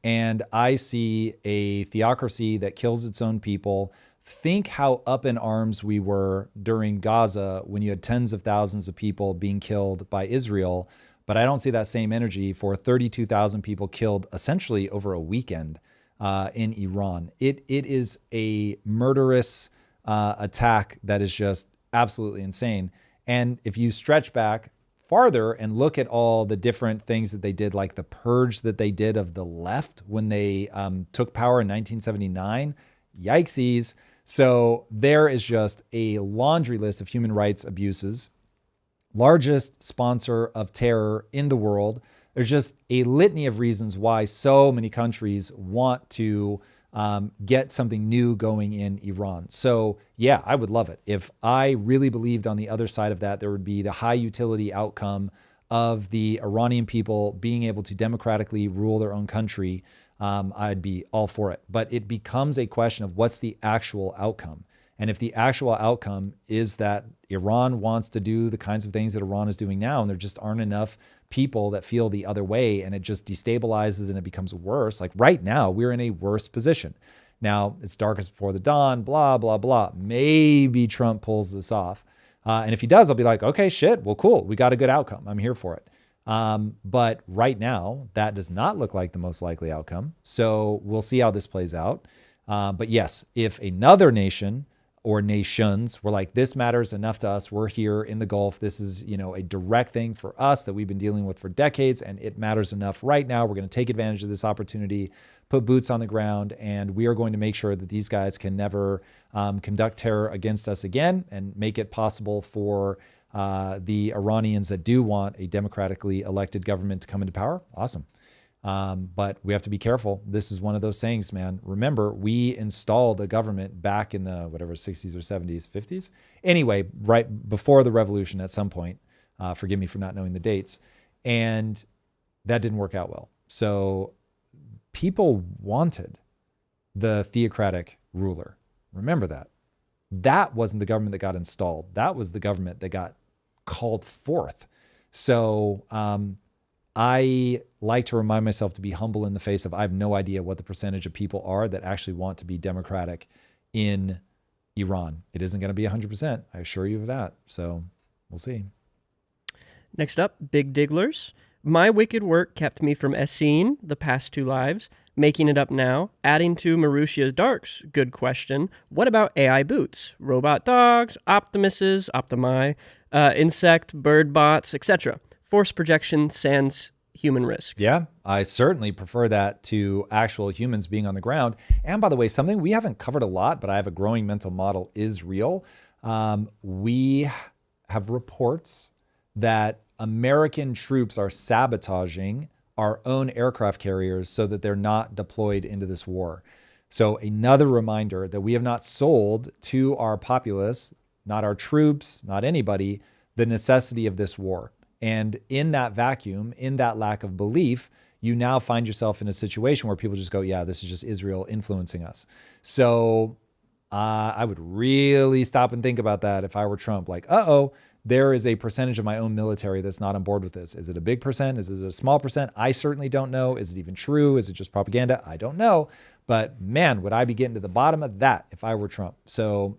and I see a theocracy that kills its own people. Think how up in arms we were during Gaza when you had tens of thousands of people being killed by Israel. But I don't see that same energy for 32,000 people killed essentially over a weekend in Iran. It is a murderous attack that is just absolutely insane. And if you stretch back farther and look at all the different things that they did, like the purge that they did of the left when they took power in 1979, yikesies. So there is just a laundry list of human rights abuses. Largest sponsor of terror in the world. There's just a litany of reasons why so many countries want to get something new going in Iran. So yeah, I would love it. If I really believed on the other side of that, there would be the high utility outcome of the Iranian people being able to democratically rule their own country, I'd be all for it. But it becomes a question of what's the actual outcome. And if the actual outcome is that Iran wants to do the kinds of things that Iran is doing now, and there just aren't enough people that feel the other way, and it just destabilizes and it becomes worse. Like right now, we're in a worse position. Now, it's darkest before the dawn, blah, blah, blah. Maybe Trump pulls this off. And if he does, I'll be like, okay, shit, well, cool. We got a good outcome. I'm here for it. But right now, that does not look like the most likely outcome. So we'll see how this plays out. But yes, if another nation or nations were like, this matters enough to us, we're here in the Gulf, this is, a direct thing for us that we've been dealing with for decades, and it matters enough right now, we're going to take advantage of this opportunity, put boots on the ground, and we are going to make sure that these guys can never conduct terror against us again, and make it possible for the Iranians that do want a democratically elected government to come into power. Awesome. But we have to be careful. This is one of those things, man. Remember, we installed a government back in the 60s or 70s, 50s. Anyway, right before the revolution at some point. Forgive me for not knowing the dates. And that didn't work out well. So people wanted the theocratic ruler. Remember that. That wasn't the government that got installed. That was the government that got called forth. So, I like to remind myself to be humble in the face of, I have no idea what the percentage of people are that actually want to be democratic in Iran. It isn't going to be 100%. I assure you of that. So we'll see. Next up, Big Digglers. My wicked work kept me from Essene the past 2 lives. Making it up now. Adding to Marussia's darks. Good question. What about AI boots? Robot dogs, Optimuses, Optimi, insect, bird bots, etc. Force projection sans human risk. Yeah, I certainly prefer that to actual humans being on the ground. And by the way, something we haven't covered a lot, but I have a growing mental model, is real. We have reports that American troops are sabotaging our own aircraft carriers so that they're not deployed into this war. So another reminder that we have not sold to our populace, not our troops, not anybody, the necessity of this war. And in that vacuum, in that lack of belief, you now find yourself in a situation where people just go, yeah, this is just Israel influencing us. So I would really stop and think about that if I were Trump. Like, there is a percentage of my own military that's not on board with this. Is it a big percent? Is it a small percent? I certainly don't know. Is it even true? Is it just propaganda? I don't know. But man, would I be getting to the bottom of that if I were Trump? So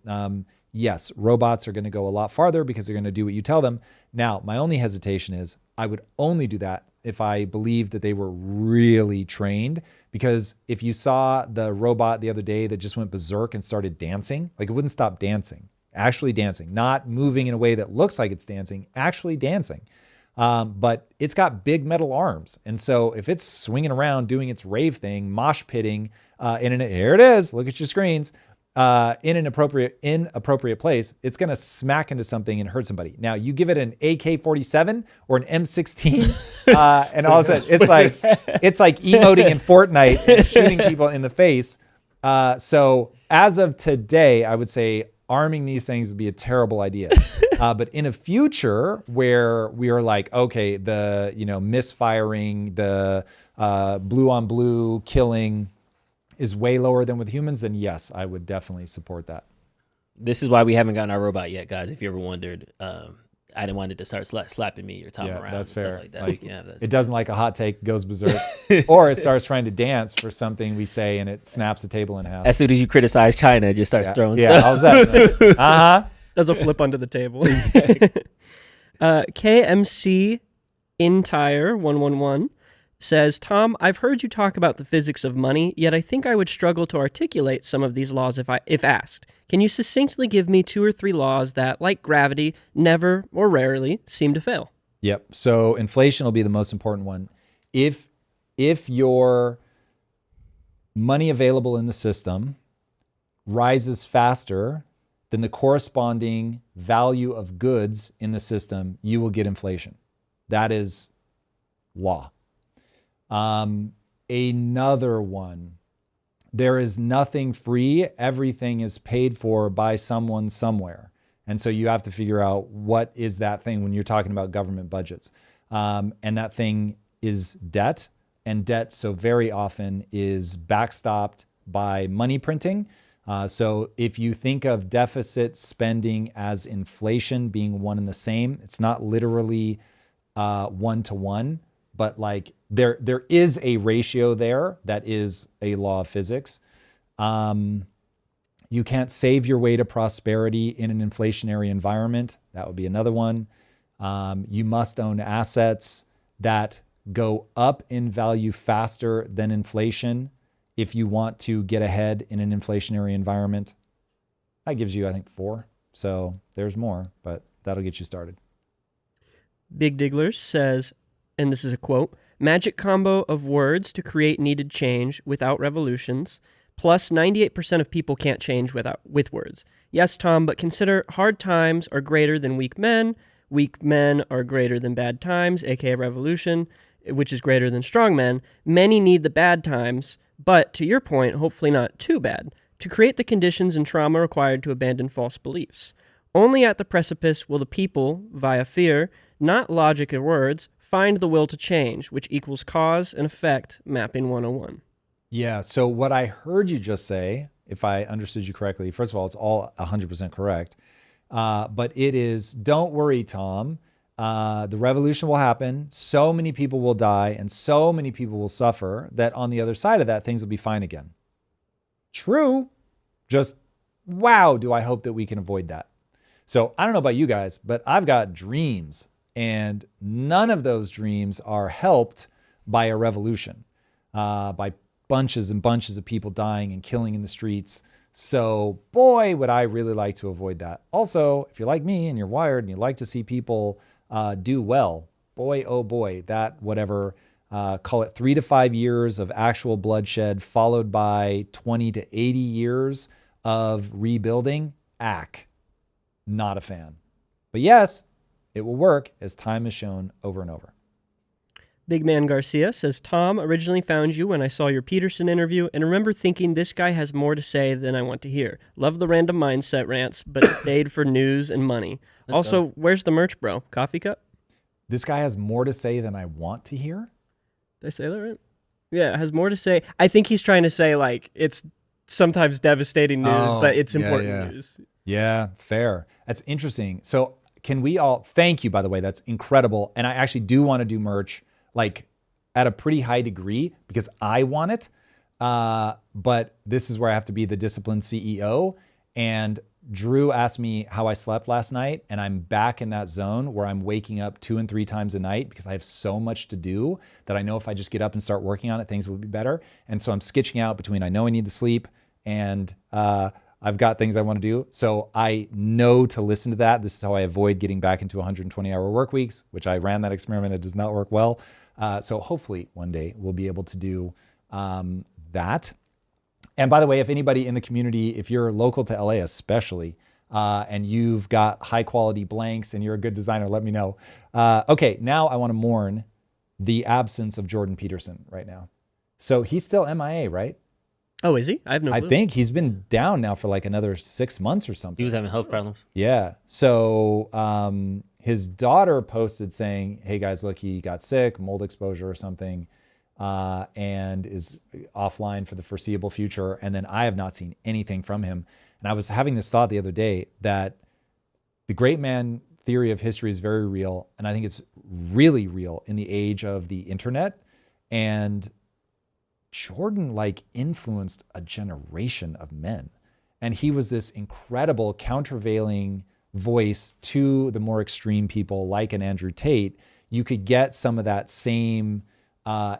yes, robots are going to go a lot farther because they're going to do what you tell them. Now, my only hesitation is I would only do that if I believed that they were really trained. Because if you saw the robot the other day that just went berserk and started dancing, like it wouldn't stop dancing, actually dancing, not moving in a way that looks like it's dancing, actually dancing. But it's got big metal arms. And so if it's swinging around doing its rave thing, mosh pitting, here it is, look at your screens, in an inappropriate place, it's going to smack into something and hurt somebody. Now, you give it an AK-47 or an M16, and all of a sudden, it's like emoting in Fortnite and shooting people in the face. So as of today, I would say arming these things would be a terrible idea. But in a future where we are like, okay, the misfiring, the blue on blue killing is way lower than with humans, then yes, I would definitely support that. This is why we haven't gotten our robot yet, guys. If you ever wondered, I didn't want it to start slapping me or Tom around. That's and fair. Stuff like that. Like, yeah, that's it doesn't like a hot take, goes berserk, or it starts trying to dance for something we say and it snaps the table in half. As soon as you criticize China, it just starts throwing stuff. How's that? Does a flip under the table. KMC Intire 111 says, Tom, I've heard you talk about the physics of money, yet I think I would struggle to articulate some of these laws if asked. Can you succinctly give me 2 or 3 laws that, like gravity, never or rarely seem to fail? Yep. So inflation will be the most important one. If your money available in the system rises faster than the corresponding value of goods in the system, you will get inflation. That is law. Another one there is nothing free. Everything is paid for by someone somewhere. And so you have to figure out what is that thing when you're talking about government budgets. And that thing is debt. And debt so very often is backstopped by money printing. So if you think of deficit spending as inflation being one and the same, it's not literally 1-to-1, but like there is a ratio there that is a law of physics. You can't save your way to prosperity in an inflationary environment. That would be another one. You must own assets that go up in value faster than inflation if you want to get ahead in an inflationary environment. That gives you, I think, 4. So there's more, but that'll get you started. Big Diggler says, and this is a quote, magic combo of words to create needed change without revolutions. Plus, 98% of people can't change with words. Yes, Tom, but consider hard times are greater than weak men are greater than bad times, aka revolution, which is greater than strong men. Many need the bad times, but to your point, hopefully not too bad, to create the conditions and trauma required to abandon false beliefs. Only at the precipice will the people, via fear, not logic or words, find the will to change, which equals cause and effect, mapping 101. Yeah, so what I heard you just say, if I understood you correctly, first of all, it's all 100% correct. But it is, don't worry, Tom. The revolution will happen. So many people will die and so many people will suffer that on the other side of that, things will be fine again. True. Just, wow, do I hope that we can avoid that. So I don't know about you guys, but I've got dreams, and none of those dreams are helped by a revolution, by bunches and bunches of people dying and killing in the streets. So boy, would I really like to avoid that. Also, if you're like me and you're wired and you like to see people do well, boy, oh boy, that whatever, call it 3 to 5 years of actual bloodshed followed by 20 to 80 years of rebuilding, not a fan. But yes, it will work, as time has shown over and over. Big Man Garcia says, Tom, originally found you when I saw your Peterson interview and remember thinking this guy has more to say than I want to hear. Love the random mindset rants, but stayed for news and money. Let's also, go. Where's the merch, bro? Coffee cup? This guy has more to say than I want to hear? Did I say that right? Yeah, has more to say. I think he's trying to say, like, it's sometimes devastating news, but it's important news. Yeah, fair. That's interesting. So can we all, thank you, by the way, that's incredible. And I actually do want to do merch, like at a pretty high degree, because I want it. But this is where I have to be the disciplined CEO. And Drew asked me how I slept last night, and I'm back in that zone where I'm waking up 2 and 3 times a night because I have so much to do that I know if I just get up and start working on it, things will be better. And so I'm sketching out between I know I need the sleep and I've got things I want to do. So I know to listen to that. This is how I avoid getting back into 120-hour work weeks, which I ran that experiment. It does not work well. So hopefully one day we'll be able to do that. And by the way, if anybody in the community, if you're local to LA especially, and you've got high quality blanks and you're a good designer, let me know. Okay, now I want to mourn the absence of Jordan Peterson right now. So he's still MIA, right? Oh, is he? I have no clue. I think he's been down now for like another 6 months or something. He was having health problems. Yeah. So his daughter posted saying, hey guys, look, he got sick, mold exposure or something, and is offline for the foreseeable future. And then I have not seen anything from him. And I was having this thought the other day that the great man theory of history is very real. And I think it's really real in the age of the internet. And Jordan like influenced a generation of men. And he was this incredible countervailing voice to the more extreme people like an Andrew Tate. You could get some of that same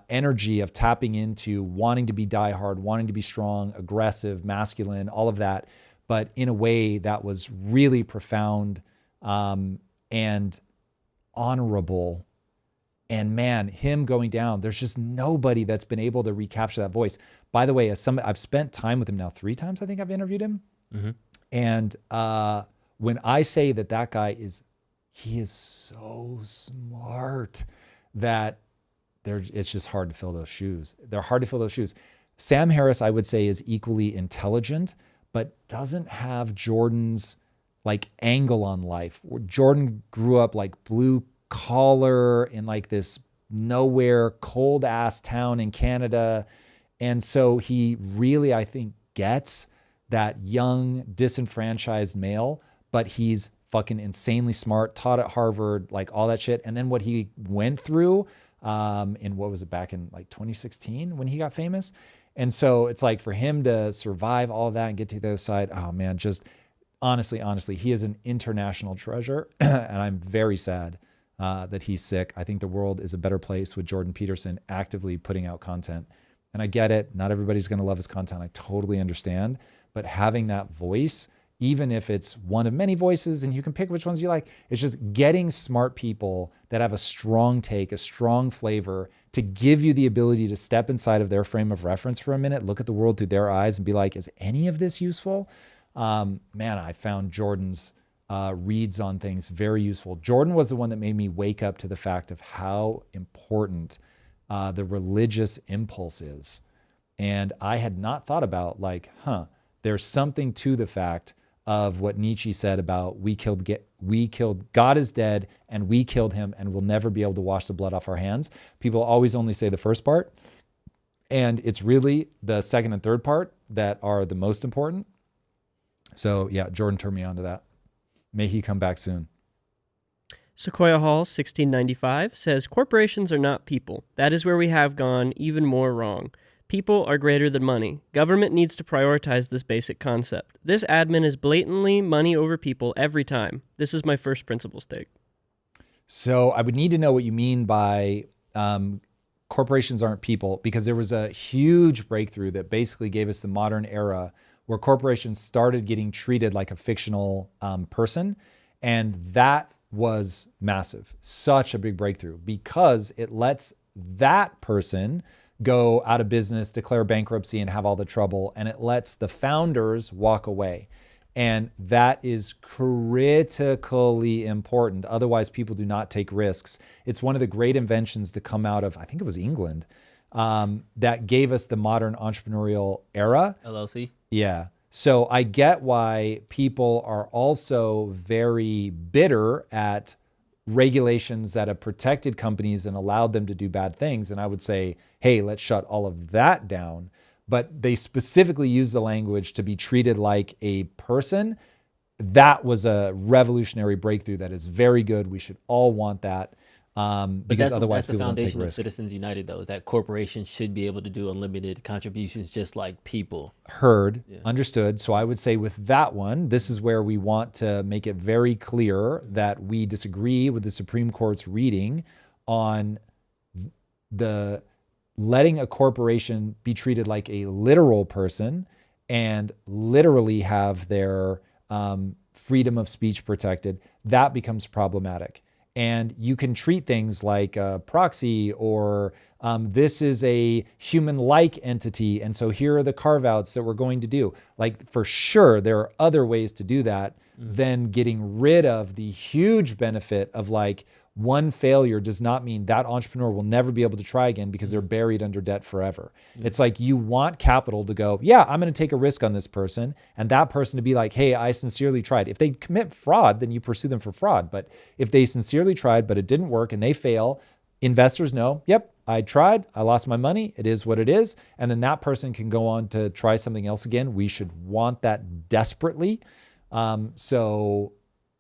energy of tapping into wanting to be diehard, wanting to be strong, aggressive, masculine, all of that, but in a way that was really profound and honorable. And man, him going down, there's just nobody that's been able to recapture that voice. By the way, I've spent time with him now 3 times. I think I've interviewed him. Mm-hmm. And when I say that guy he is so smart that it's just hard to fill those shoes. They're hard to fill those shoes. Sam Harris, I would say, is equally intelligent, but doesn't have Jordan's like angle on life. Jordan grew up like blue collar in like this nowhere cold ass town in Canada. And so he really, I think, gets that young disenfranchised male, but he's fucking insanely smart, taught at Harvard, like all that shit. And then what he went through in what was it, back in like 2016 when he got famous. And so it's like for him to survive all of that and get to the other side, oh man, just honestly, he is an international treasure. And I'm very sad that he's sick. I think the world is a better place with Jordan Peterson actively putting out content. And I get it. Not everybody's going to love his content. I totally understand. But having that voice, even if it's one of many voices and you can pick which ones you like, it's just getting smart people that have a strong take, a strong flavor to give you the ability to step inside of their frame of reference for a minute, look at the world through their eyes and be like, is any of this useful? Man, I found Jordan's reads on things very useful. Jordan was the one that made me wake up to the fact of how important the religious impulse is. And I had not thought about like, there's something to the fact of what Nietzsche said about we killed God is dead and we killed him and we'll never be able to wash the blood off our hands. People always only say the first part. And it's really the second and third part that are the most important. So yeah, Jordan turned me on to that. May he come back soon. Sequoia Hall, 1695, says, corporations are not people. That is where we have gone even more wrong. People are greater than money. Government needs to prioritize this basic concept. This admin is blatantly money over people every time. This is my first principles take. So I would need to know what you mean by corporations aren't people, because there was a huge breakthrough that basically gave us the modern era where corporations started getting treated like a fictional person. And that was massive, such a big breakthrough, because it lets that person go out of business, declare bankruptcy, and have all the trouble. And it lets the founders walk away. And that is critically important. Otherwise, people do not take risks. It's one of the great inventions to come out of, I think it was England, that gave us the modern entrepreneurial era. LLC? Yeah. So I get why people are also very bitter at regulations that have protected companies and allowed them to do bad things. And I would say, hey, let's shut all of that down. But they specifically use the language to be treated like a person. That was a revolutionary breakthrough that is very good. We should all want that. Because otherwise people don't take risks. That's the foundation of Citizens United, though, is that corporations should be able to do unlimited contributions just like people. Heard, yeah. Understood. So I would say with that one, this is where we want to make it very clear that we disagree with the Supreme Court's reading on the letting a corporation be treated like a literal person and literally have their freedom of speech protected. That becomes problematic. And you can treat things like a proxy or this is a human-like entity. And so here are the carve-outs that we're going to do. Like for sure, there are other ways to do that than getting rid of the huge benefit of like one failure does not mean that entrepreneur will never be able to try again because they're buried under debt forever. It's like you want capital to go, yeah, I'm going to take a risk on this person. And that person to be like, hey, I sincerely tried. If they commit fraud, then you pursue them for fraud. But if they sincerely tried, but it didn't work and they fail, investors know, yep, I tried, I lost my money. It is what it is. And then that person can go on to try something else again. We should want that desperately. So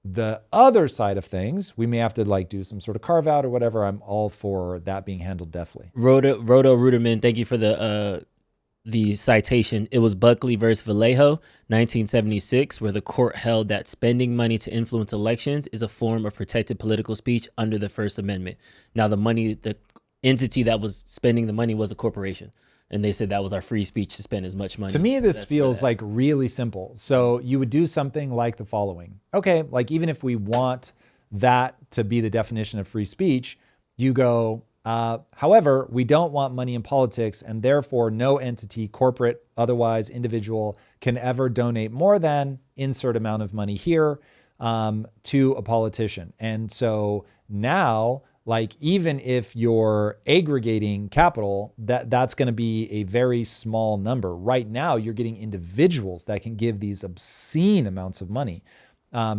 the other side of things, we may have to like do some sort of carve out or whatever. I'm all for that being handled deftly. Roto Ruderman, thank you for the citation. It was Buckley versus Vallejo, 1976, where the court held that spending money to influence elections is a form of protected political speech under the First Amendment. Now, the entity that was spending the money was a corporation. And they said that was our free speech to spend as much money. To me, this feels like really simple. So you would do something like the following. Okay, like even if we want that to be the definition of free speech, you go, however, we don't want money in politics, and therefore no entity, corporate, otherwise individual, can ever donate more than insert amount of money here to a politician. And so now Like, even if you're aggregating capital, that's going to be a very small number. Right now, you're getting individuals that can give these obscene amounts of money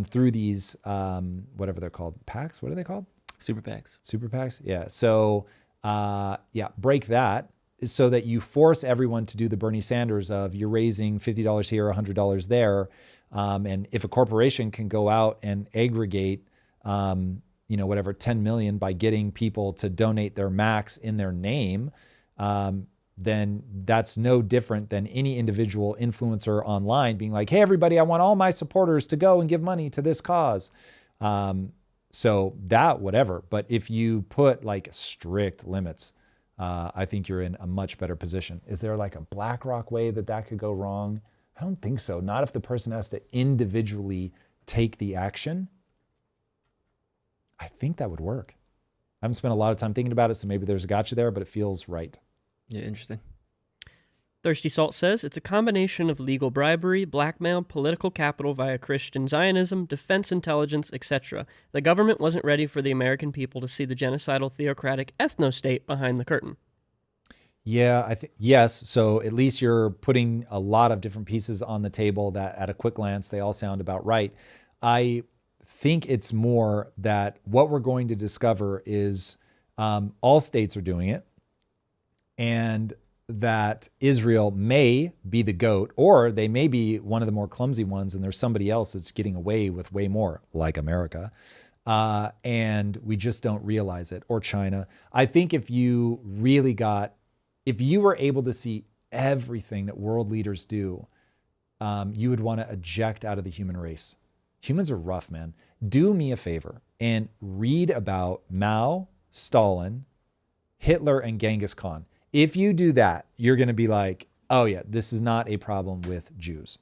through these, whatever they're called, PACs. What are they called? Super PACs. Super PACs. Yeah. So, break that so that you force everyone to do the Bernie Sanders of you're raising $50 here, $100 there. And if a corporation can go out and aggregate, whatever, 10 million by getting people to donate their max in their name, then that's no different than any individual influencer online being like, hey, everybody, I want all my supporters to go and give money to this cause. So that, whatever. But if you put like strict limits, I think you're in a much better position. Is there like a BlackRock way that could go wrong? I don't think so. Not if the person has to individually take the action. I think that would work. I haven't spent a lot of time thinking about it, so maybe there's a gotcha there, but it feels right. Yeah, interesting. Thirsty Salt says it's a combination of legal bribery, blackmail, political capital via Christian Zionism, defense intelligence, etc. The government wasn't ready for the American people to see the genocidal theocratic ethno-state behind the curtain. Yeah, I think yes. So at least you're putting a lot of different pieces on the table that at a quick glance, they all sound about right. I think it's more that what we're going to discover is all states are doing it, and that Israel may be the GOAT, or they may be one of the more clumsy ones, and there's somebody else that's getting away with way more, like America. And we just don't realize it, or China. I think if you were able to see everything that world leaders do, you would want to eject out of the human race. Humans are rough, man. Do me a favor and read about Mao, Stalin, Hitler, and Genghis Khan. If you do that, you're going to be like, oh yeah, this is not a problem with Jews.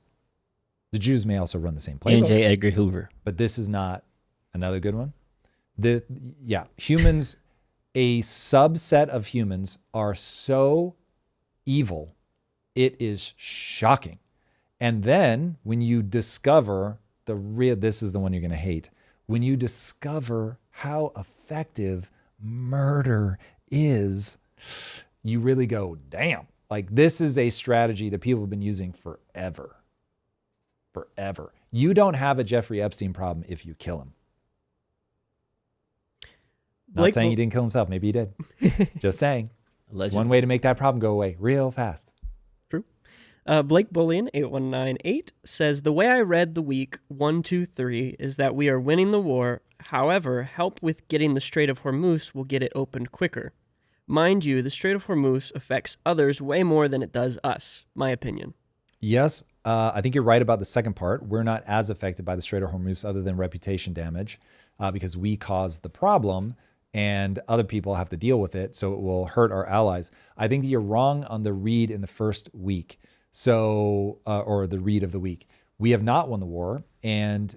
The Jews may also run the same playbook. And J. Edgar Hoover. But this is not another good one. Humans, a subset of humans are so evil, it is shocking. And then when you discover this is the one you're going to hate. When you discover how effective murder is, you really go, damn, like this is a strategy that people have been using forever. Forever. You don't have a Jeffrey Epstein problem if you kill him. Not saying he didn't kill himself. Maybe he did. Just saying. It's one way to make that problem go away real fast. Blake Bullion 8198 says, the way I read the week 1, 2, 3 is that we are winning the war. However, help with getting the Strait of Hormuz will get it opened quicker. Mind you, the Strait of Hormuz affects others way more than it does us, my opinion. Yes, I think you're right about the second part. We're not as affected by the Strait of Hormuz other than reputation damage because we caused the problem and other people have to deal with it, so it will hurt our allies. I think that you're wrong on the read in the first week. So, or the read of the week. We have not won the war, and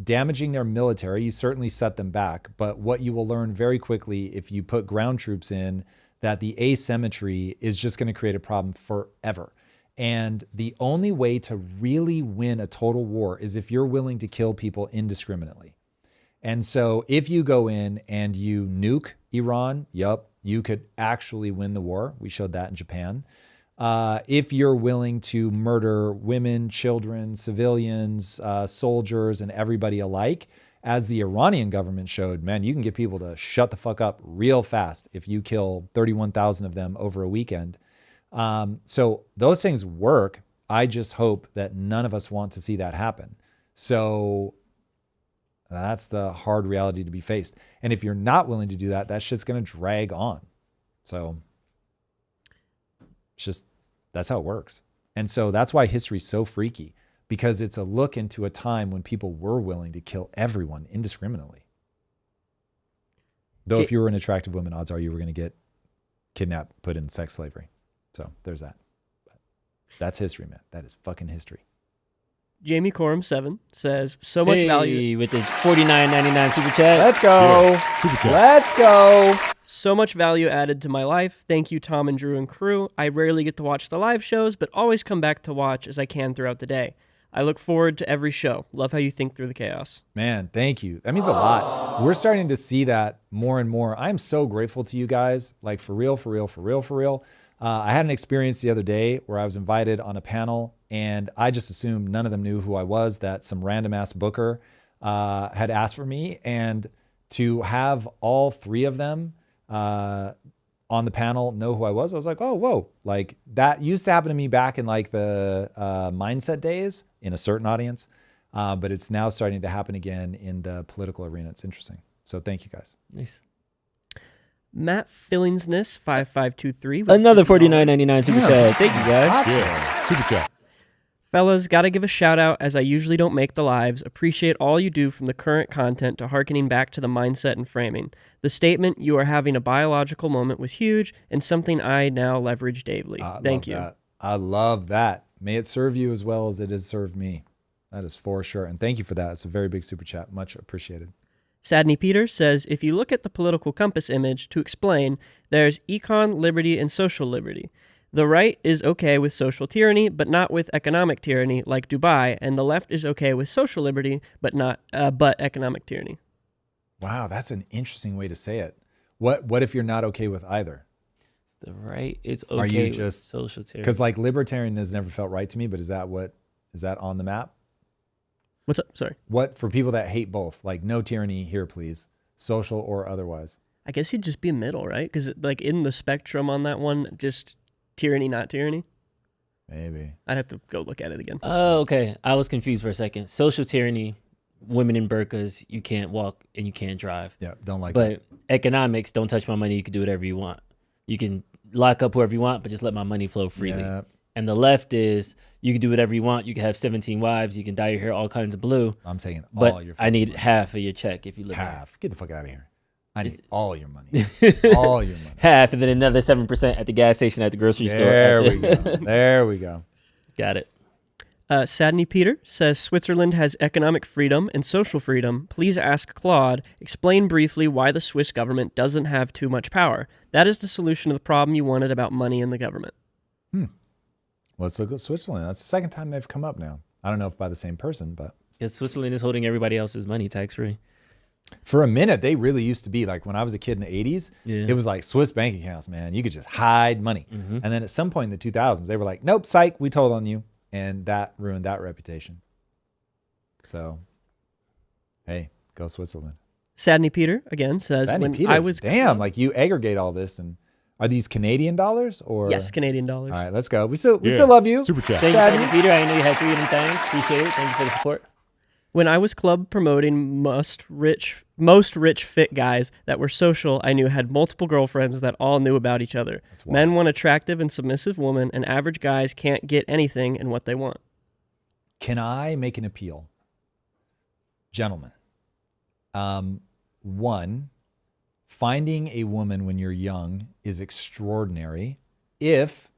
damaging their military, you certainly set them back. But what you will learn very quickly if you put ground troops in, that the asymmetry is just going to create a problem forever. And the only way to really win a total war is if you're willing to kill people indiscriminately. And so if you go in and you nuke Iran, you could actually win the war. We showed that in Japan. If you're willing to murder women, children, civilians, soldiers, and everybody alike, as the Iranian government showed, man, you can get people to shut the fuck up real fast if you kill 31,000 of them over a weekend. So those things work. I just hope that none of us want to see that happen. So that's the hard reality to be faced. And if you're not willing to do that, that shit's going to drag on. So it's just, that's how it works. And so that's why history's so freaky, because it's a look into a time when people were willing to kill everyone indiscriminately. Though if you were an attractive woman, odds are you were going to get kidnapped, put in sex slavery. So there's that. But that's history, man. That is fucking history. Jamie Corum 7 says, so much value with the $49.99 super chat. Let's go. Yeah, super chat. Let's go. So much value added to my life. Thank you, Tom and Drew and crew. I rarely get to watch the live shows, but always come back to watch as I can throughout the day. I look forward to every show. Love how you think through the chaos. Man, thank you. That means a lot. We're starting to see that more and more. I'm so grateful to you guys. Like for real, for real, for real, for real. I had an experience the other day where I was invited on a panel and I just assumed none of them knew who I was, that some random ass booker had asked for me. And to have all three of them on the panel know who I was like, oh, whoa. Like that used to happen to me back in like the mindset days in a certain audience. But it's now starting to happen again in the political arena. It's interesting. So thank you guys. Nice. Matt Fillingsness 5523. Another $49.99 super chat. Thank you guys. Yeah, super chat. Fellas, gotta give a shout out as I usually don't make the lives. Appreciate all you do from the current content to hearkening back to the mindset and framing. The statement, you are having a biological moment, was huge and something I now leverage daily. Thank you. I love that. May it serve you as well as it has served me. That is for sure. And thank you for that. It's a very big super chat. Much appreciated. Sadney Peter says, if you look at the political compass image to explain, there's econ, liberty, and social liberty. The right is okay with social tyranny, but not with economic tyranny like Dubai, and the left is okay with social liberty, but economic tyranny. Wow, that's an interesting way to say it. What if you're not okay with either? The right is okay Are you with just social tyranny. because like libertarian has never felt right to me, but is that on the map? What's up? Sorry. What for people that hate both, like no tyranny here, please, social or otherwise? I guess you'd just be a middle, right? Because like in the spectrum on that one, just tyranny, not tyranny. Maybe. I'd have to go look at it again. Oh, okay. I was confused for a second. Social tyranny, women in burqas, you can't walk and you can't drive. Yeah, don't like But economics, don't touch my money. You can do whatever you want. You can lock up whoever you want, but just let my money flow freely. Yeah. And the left is you can do whatever you want. You can have 17 wives. You can dye your hair all kinds of blue. I'm taking But all your I need money. half of your check if you live Half. Get the fuck out of here. I need all your money. All your money. half, and then another 7% at the gas station at the grocery store. There we go. There we go. Got it. Sadney Peter says Switzerland has economic freedom and social freedom. Please ask Claude, explain briefly why the Swiss government doesn't have too much power. That is the solution to the problem you wanted about money in the government. Let's look at Switzerland. That's the second time they've come up now. I don't know if by the same person, but Because Switzerland is holding everybody else's money tax-free. for a minute, they really used to be like when I was a kid in the 80s, Yeah. it was like Swiss bank accounts, man. You could just hide money. And then at some point in the 2000s, they were like, nope, psych, we told on you. And that ruined that reputation. So, hey, go Switzerland. Sadney Peter, again, says, Sandy when Peters, I was... damn, like you aggregate all this. And are these Canadian dollars or? Yes, Canadian dollars. All right, let's go. We still Yeah. love you. Super chat. Thank Sadney. you, Peter. I know you had 3 of them things. Appreciate it. Thank you for the support. When I was club promoting most rich fit guys that were social, I knew had multiple girlfriends that all knew about each other. That's wild. Men want attractive and submissive women, and average guys can't get anything in what they want. Can I make an appeal? Gentlemen, one, finding a woman when you're young is extraordinary if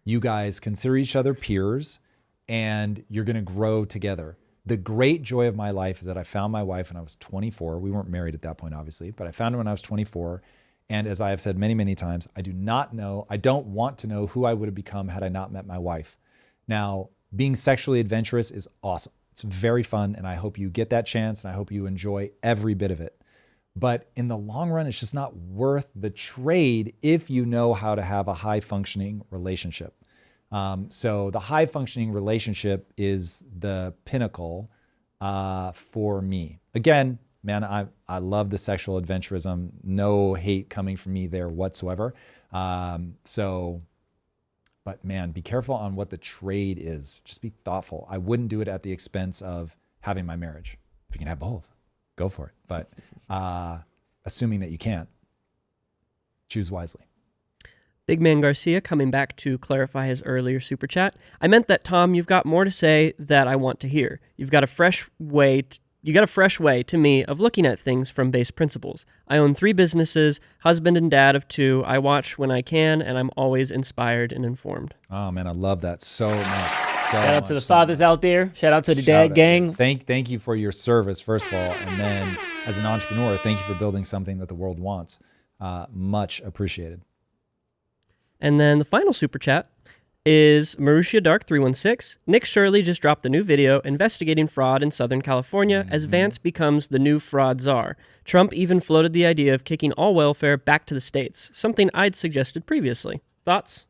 you guys consider each other peers and you're going to grow together. The great joy of my life is that I found my wife when I was 24. We weren't married at that point, obviously, but I found her when I was 24. And as I have said many, many times, I don't want to know who I would have become had I not met my wife. Now, being sexually adventurous is awesome. It's very fun, and I hope you get that chance, and I hope you enjoy every bit of it. But in the long run, it's just not worth the trade if you know how to have a high-functioning relationship. So the high-functioning relationship is the pinnacle for me. Again, man, I love the sexual adventurism. No hate coming from me there whatsoever. But man, be careful on what the trade is. Just be thoughtful. I wouldn't do it at the expense of having my marriage. If you can have both, go for it. But assuming that you can't, choose wisely. Big Man Garcia coming back to clarify his earlier super chat. I meant that, Tom, you've got more to say that I want to hear. You've got a fresh way to me of looking at things from base principles. I own 3 businesses, husband and dad of 2. I watch when I can, and I'm always inspired and informed. Oh man, I love that so much. Shout out to the fathers out there. Shout out to the Shout dad out. gang. Thank you for your service, first of all. And then as an entrepreneur, thank you for building something that the world wants. Much appreciated. And then the final super chat, is Marussia Dark 316. Nick Shurley just dropped a new video investigating fraud in Southern California as Vance becomes the new fraud czar. Trump even floated the idea of kicking all welfare back to the states, something I'd suggested previously. Thoughts?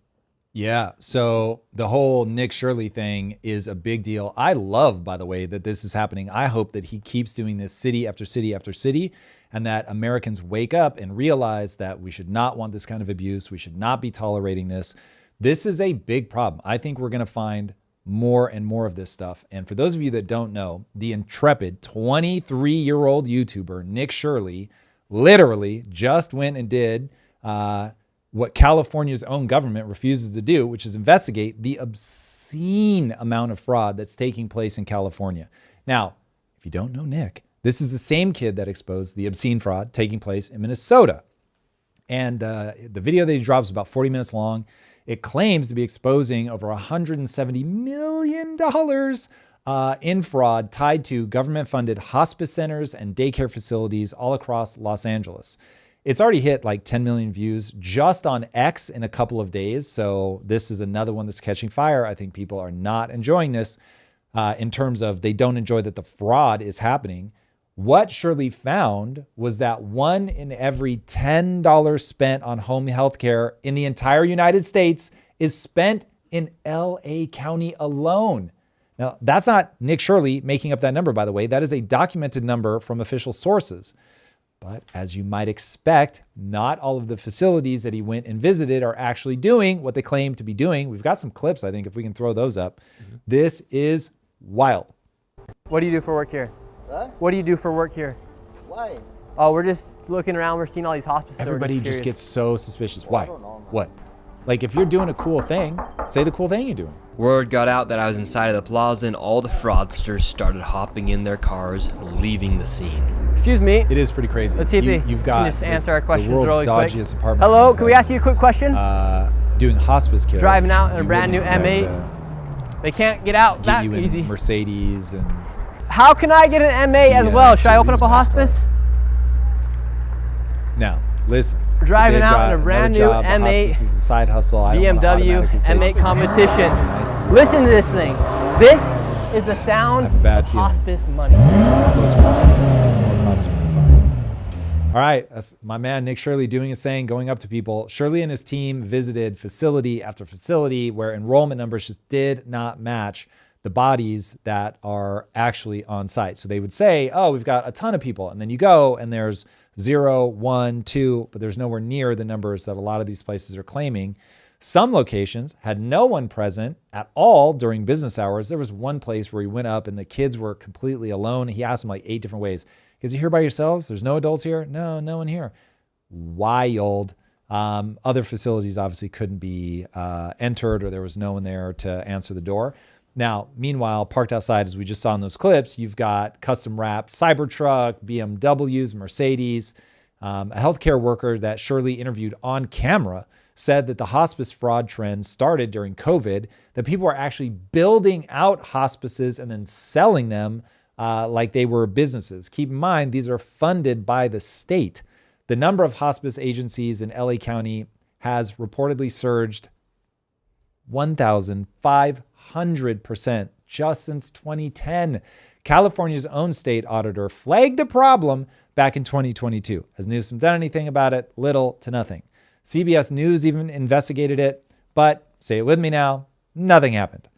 Yeah, so the whole Nick Shurley thing is a big deal. I love, by the way, that this is happening. I hope that he keeps doing this city after city after city, and that Americans wake up and realize that we should not want this kind of abuse. We should not be tolerating this. This is a big problem. I think we're going to find more and more of this stuff. And for those of you that don't know, the intrepid 23-year-old YouTuber Nick Shurley literally just went and did what California's own government refuses to do, which is investigate the obscene amount of fraud that's taking place in California. Now, if you don't know Nick, this is the same kid that exposed the obscene fraud taking place in Minnesota. And the video that he drops is about 40 minutes long. It claims to be exposing over $170 million in fraud tied to government-funded hospice centers and daycare facilities all across Los Angeles. It's already hit like 10 million views just on X in a couple of days. So this is another one that's catching fire. I think people are not enjoying this in terms of they don't enjoy that the fraud is happening. What Shurley found was that 1 in every $10 spent on home health care in the entire United States is spent in LA County alone. Now, that's not Nick Shurley making up that number, by the way. That is a documented number from official sources. But as you might expect, not all of the facilities that he went and visited are actually doing what they claim to be doing. We've got some clips, I think, if we can throw those up. This is wild. What do you do for work here? Huh? What do you do for work here? Why? Oh, we're just looking around. We're seeing all these hospices. Everybody just gets so suspicious. Why? I don't know, man. What? Like, if you're doing a cool thing, say the cool thing you're doing. Word got out that I was inside of the plaza and all the fraudsters started hopping in their cars, leaving the scene. Excuse me. It is pretty crazy. Let's see if You've got just answer our questions the world's really quick. dodgiest apartment. Hello, can we complex, ask you a quick question? doing hospice care. Driving out in a You brand new wouldn't expect, M8. They can't get out get that you in easy. Mercedes and How can I get an M8 as well? Should I open up a hospice? now listen. Driving they've out got in a brand another new job. The M8 hospice is a side hustle. I don't wanna BMW automatically say M8 it's competition. nice. Listen to this thing. This is the sound I have a bad of feeling. hospice money. Closer to this, more problems we're gonna find. All right, that's my man Nick Shurley doing his thing, going up to people. Shurley and his team visited facility after facility where enrollment numbers just did not match the bodies that are actually on site. So they would say, oh, we've got a ton of people. And then you go and there's 0, 1, 2, but there's nowhere near the numbers that a lot of these places are claiming. Some locations had no one present at all during business hours. There was one place where he went up and the kids were completely alone. He asked them like 8 different ways. Is you here by yourselves? There's no adults here? No, no one here. Wild. Other facilities obviously couldn't be entered or there was no one there to answer the door. Now, meanwhile, parked outside, as we just saw in those clips, you've got custom wrapped Cybertruck, BMWs, Mercedes. A healthcare worker that Shurley interviewed on camera said that the hospice fraud trend started during COVID, that people are actually building out hospices and then selling them like they were businesses. Keep in mind, these are funded by the state. The number of hospice agencies in LA County has reportedly surged 1,500% just since 2010. California's own state auditor flagged the problem back in 2022. Has Newsom done anything about it? Little to nothing. CBS News even investigated it, but say it with me now, nothing happened.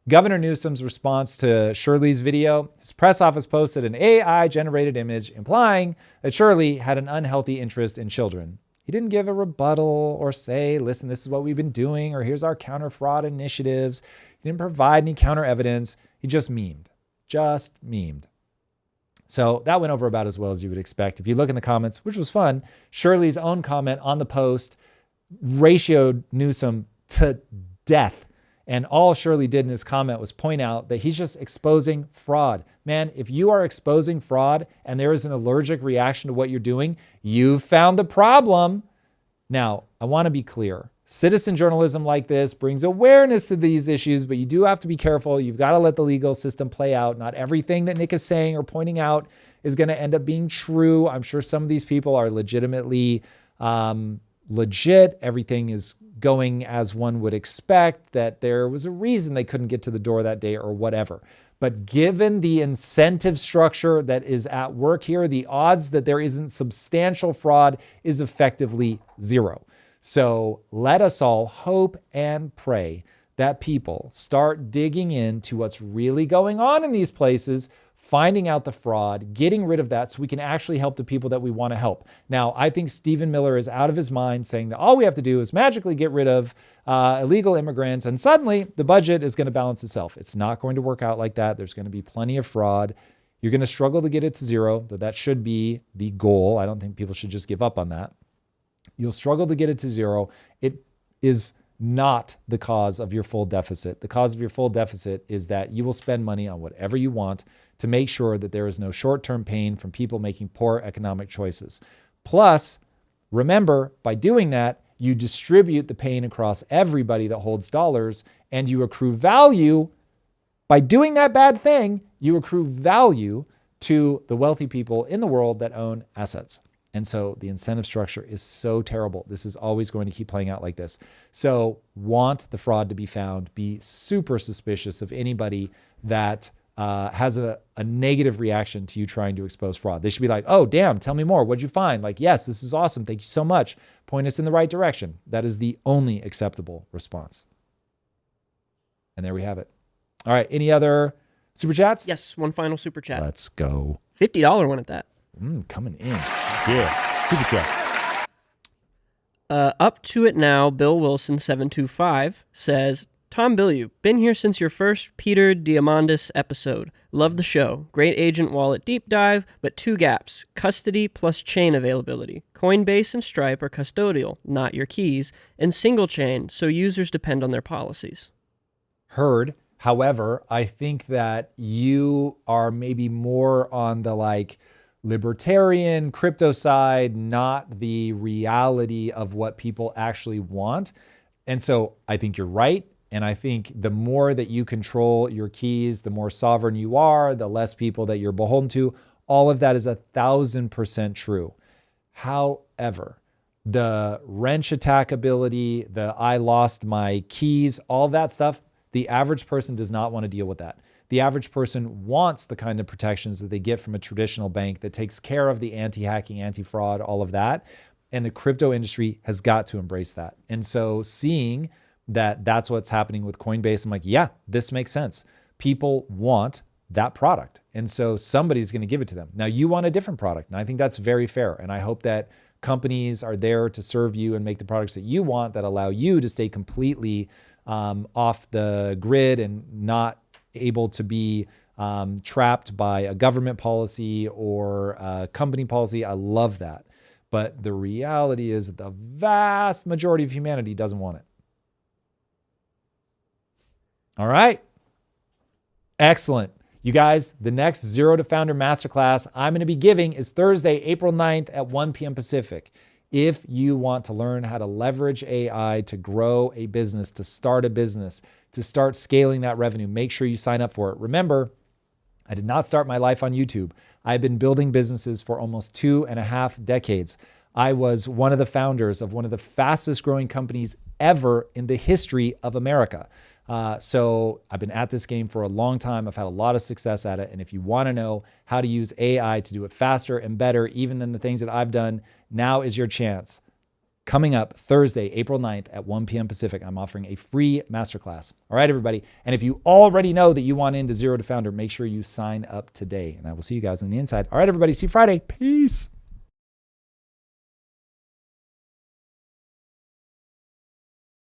Governor Newsom's response to Shurley's video, his press office posted an AI-generated image implying that Shurley had an unhealthy interest in children. He didn't give a rebuttal or say, listen, this is what we've been doing, or here's our counter fraud initiatives. He didn't provide any counter evidence. He just memed. So that went over about as well as you would expect. If you look in the comments, which was fun, Shurley's own comment on the post ratioed Newsom to death. And all Shurley did in his comment was point out that he's just exposing fraud. Man, if you are exposing fraud and there is an allergic reaction to what you're doing, you found the problem. Now, I want to be clear. Citizen journalism like this brings awareness to these issues, but you do have to be careful. You've got to let the legal system play out. Not everything that Nick is saying or pointing out is going to end up being true. I'm sure some of these people are legitimately legit, everything is going as one would expect, that there was a reason they couldn't get to the door that day or whatever. But given the incentive structure that is at work here, the odds that there isn't substantial fraud is effectively zero. So let us all hope and pray that people start digging into what's really going on in these places, finding out the fraud, getting rid of that so we can actually help the people that we want to help. Now, I think Stephen Miller is out of his mind saying that all we have to do is magically get rid of illegal immigrants and suddenly the budget is going to balance itself. It's not going to work out like that. There's going to be plenty of fraud. You're going to struggle to get it to zero, though that should be the goal. I don't think people should just give up on that. You'll struggle to get it to zero. It is not the cause of your full deficit. The cause of your full deficit is that you will spend money on whatever you want to make sure that there is no short-term pain from people making poor economic choices. Plus, remember, by doing that, you distribute the pain across everybody that holds dollars, and you accrue value. By doing that bad thing, you accrue value to the wealthy people in the world that own assets. And so the incentive structure is so terrible. This is always going to keep playing out like this. So want the fraud to be found. Be super suspicious of anybody that has a negative reaction to you trying to expose fraud. They should be like, oh, damn, tell me more. What'd you find? Like, yes, this is awesome. Thank you so much. Point us in the right direction. That is the only acceptable response. And there we have it. All right. Any other super chats? Yes, one final super chat. Let's go. $50 one at that. Coming in. Yeah. Super chat. Up to it now, Bill Wilson 725 says, Tom Bilyeu, been here since your first Peter Diamandis episode. Love the show. Great agent wallet deep dive, but two gaps. Custody plus chain availability. Coinbase and Stripe are custodial, not your keys, and single chain, so users depend on their policies. Heard. However, I think that you are maybe more on the libertarian crypto side, not the reality of what people actually want. And so I think you're right. And I think the more that you control your keys, the more sovereign you are, the less people that you're beholden to. All of that is 1,000% true. However, the wrench attack ability, the I lost my keys, all that stuff, the average person does not want to deal with that. The average person wants the kind of protections that they get from a traditional bank that takes care of the anti-hacking, anti-fraud, all of that. And the crypto industry has got to embrace that. And so seeing that that's what's happening with Coinbase, I'm like, yeah, this makes sense. People want that product. And so somebody's going to give it to them. Now you want a different product. And I think that's very fair. And I hope that companies are there to serve you and make the products that you want that allow you to stay completely off the grid and not able to be trapped by a government policy or a company policy. I love that. But the reality is that the vast majority of humanity doesn't want it. All right. Excellent. You guys, the next Zero to Founder Masterclass I'm going to be giving is Thursday, April 9th at 1 p.m. Pacific. If you want to learn how to leverage AI to grow a business, to start a business, to start scaling that revenue, make sure you sign up for it. Remember, I did not start my life on YouTube. I've been building businesses for almost 2.5 decades. I was one of the founders of one of the fastest growing companies ever in the history of America. So I've been at this game for a long time. I've had a lot of success at it. And if you want to know how to use AI to do it faster and better, even than the things that I've done, now is your chance. Coming up Thursday, April 9th at 1 p.m. Pacific, I'm offering a free masterclass. All right, everybody. And if you already know that you want into Zero to Founder, make sure you sign up today. And I will see you guys on the inside. All right, everybody. See you Friday. Peace.